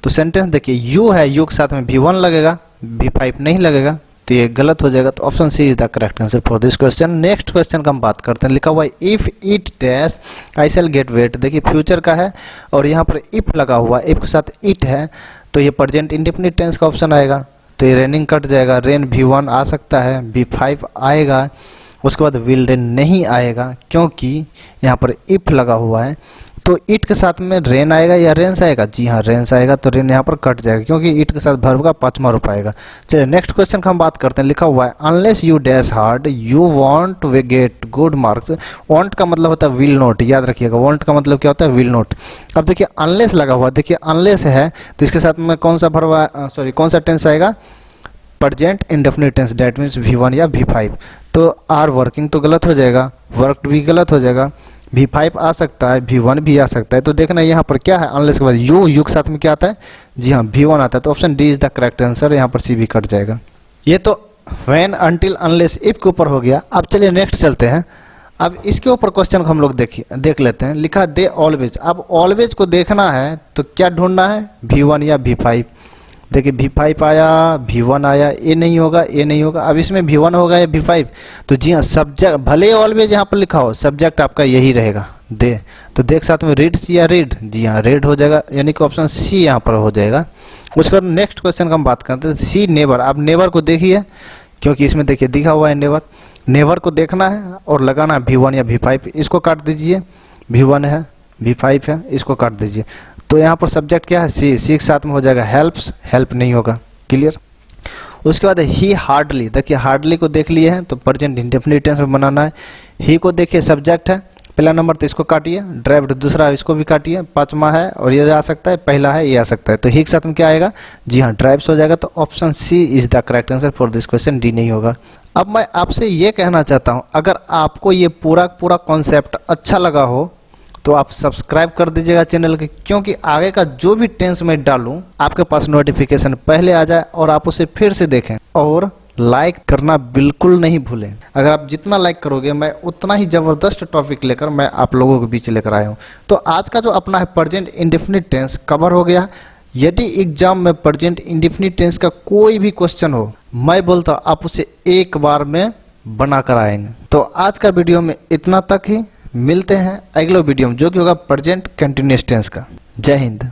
तो सेंटेंस देखिए यू है, यू के साथ में V1 लगेगा, V5 नहीं लगेगा, तो ये गलत हो जाएगा। तो option C is the correct answer for this question. Next question का हम बात करते हैं। लिखा हुआ है if it dash I shall get wet. देखिए फ्यूचर का है और यहाँ पर इफ लगा हुआ है, इफ के साथ इट है तो ये प्रेजेंट इंडेफिनिट टेंस का ऑप्शन आएगा। तो ये रेनिंग कट जाएगा, रेन V1 आ सकता है, V5 आएगा, उसके बाद विल रेन नहीं आएगा क्योंकि यहाँ पर इफ लगा हुआ है। तो इट के साथ में रेन आएगा या रेंस आएगा, जी हाँ रेंस आएगा, तो रेन यहाँ पर कट जाएगा क्योंकि इट के साथ वर्ब का 5वां रूप आएगा। चलिए नेक्स्ट क्वेश्चन का हम बात करते हैं। लिखा हुआ है unless you dash hard you want way get good marks. Want का मतलब होता है विल नॉट, याद रखिएगा वांट का मतलब क्या होता है, विल नॉट। अब देखिए अनलेस लगा हुआ, देखिए अनलेस है तो इसके साथ में कौन सा वर्ब कौन सा टेंस आएगा, present indefinite tense, that means V1 या V5। तो आर वर्किंग तो गलत हो जाएगा, वर्कड भी गलत हो जाएगा, V5 आ सकता है, V1 भी आ सकता है। तो देखना यहाँ पर क्या है, अनलेस के बाद यू के साथ में क्या आता है, जी हाँ V1 आता है। तो option D is the correct answer, यहाँ पर सी भी कट जाएगा। ये तो व्हेन, अनटिल, अनलेस, इफ के ऊपर हो गया। अब चलिए नेक्स्ट चलते हैं। अब इसके ऊपर क्वेश्चन को हम लोग देख लेते हैं। लिखा दे ऑलवेज। अब ऑलवेज को देखना है तो क्या ढूंढना है, V1 या V5। देखिए V5 आया, V1 आया, ये नहीं होगा, ये नहीं होगा। अब इसमें V1 होगा या V5, तो जी हाँ सब्जेक्ट, भले ऑलवेज यहाँ पर लिखा हो, सब्जेक्ट आपका यही रहेगा दे। तो देख साथ में रीड्स या रीड, जी हाँ रेड हो जाएगा, यानी कि ऑप्शन सी यहाँ पर हो जाएगा। उसके बाद नेक्स्ट क्वेश्चन का हम बात करते हैं, सी नेवर। आप नेवर को देखिए क्योंकि इसमें देखिए दिखा हुआ है नेवर। नेवर को देखना है और लगाना है V1 या V5। इसको काट दीजिए, V1 है, V5 है, इसको काट दीजिए। तो यहाँ पर सब्जेक्ट क्या है, सी। सी के साथ में हो जाएगा हेल्प्स, हेल्प नहीं होगा। क्लियर। उसके बाद ही हार्डली। देखिए हार्डली को देख लिए हैं तो प्रेजेंट इंडेफिनिट टेंस में बनाना है। ही को देखिए सब्जेक्ट है, पहला नंबर तो इसको काटिए, ड्राइव्ड दूसरा इसको भी काटिए, 5वां है और ये आ सकता है, पहला है ये आ सकता है। तो ही के साथ में क्या आएगा, जी हाँ ड्राइव्स हो जाएगा। तो option C is the correct answer for this question, D नहीं होगा। अब मैं आपसे ये कहना चाहता हूँ, अगर आपको ये पूरा कॉन्सेप्ट अच्छा लगा हो तो आप सब्सक्राइब कर दीजिएगा चैनल के, क्योंकि आगे का जो भी टेंस मैं डालूं आपके पास नोटिफिकेशन पहले आ जाए और आप उसे फिर से देखें। और लाइक करना बिल्कुल नहीं भूलें। अगर आप जितना लाइक करोगे मैं उतना ही ज़बरदस्त टॉपिक लेकर मैं आप लोगों के बीच लेकर आया हूँ। तो आज का जो अपना है प्रेजेंट इंडेफिनिट टेंस कवर हो गया। यदि एग्जाम में प्रेजेंट इंडेफिनिट टेंस का कोई भी क्वेश्चन हो, मैं बोलता आप उसे एक बार में बना कर आएंगे। तो आज का वीडियो में इतना तक ही, मिलते हैं अगले वीडियो में जो कि होगा प्रेजेंट कंटिन्यूअस टेंस का। जय हिंद।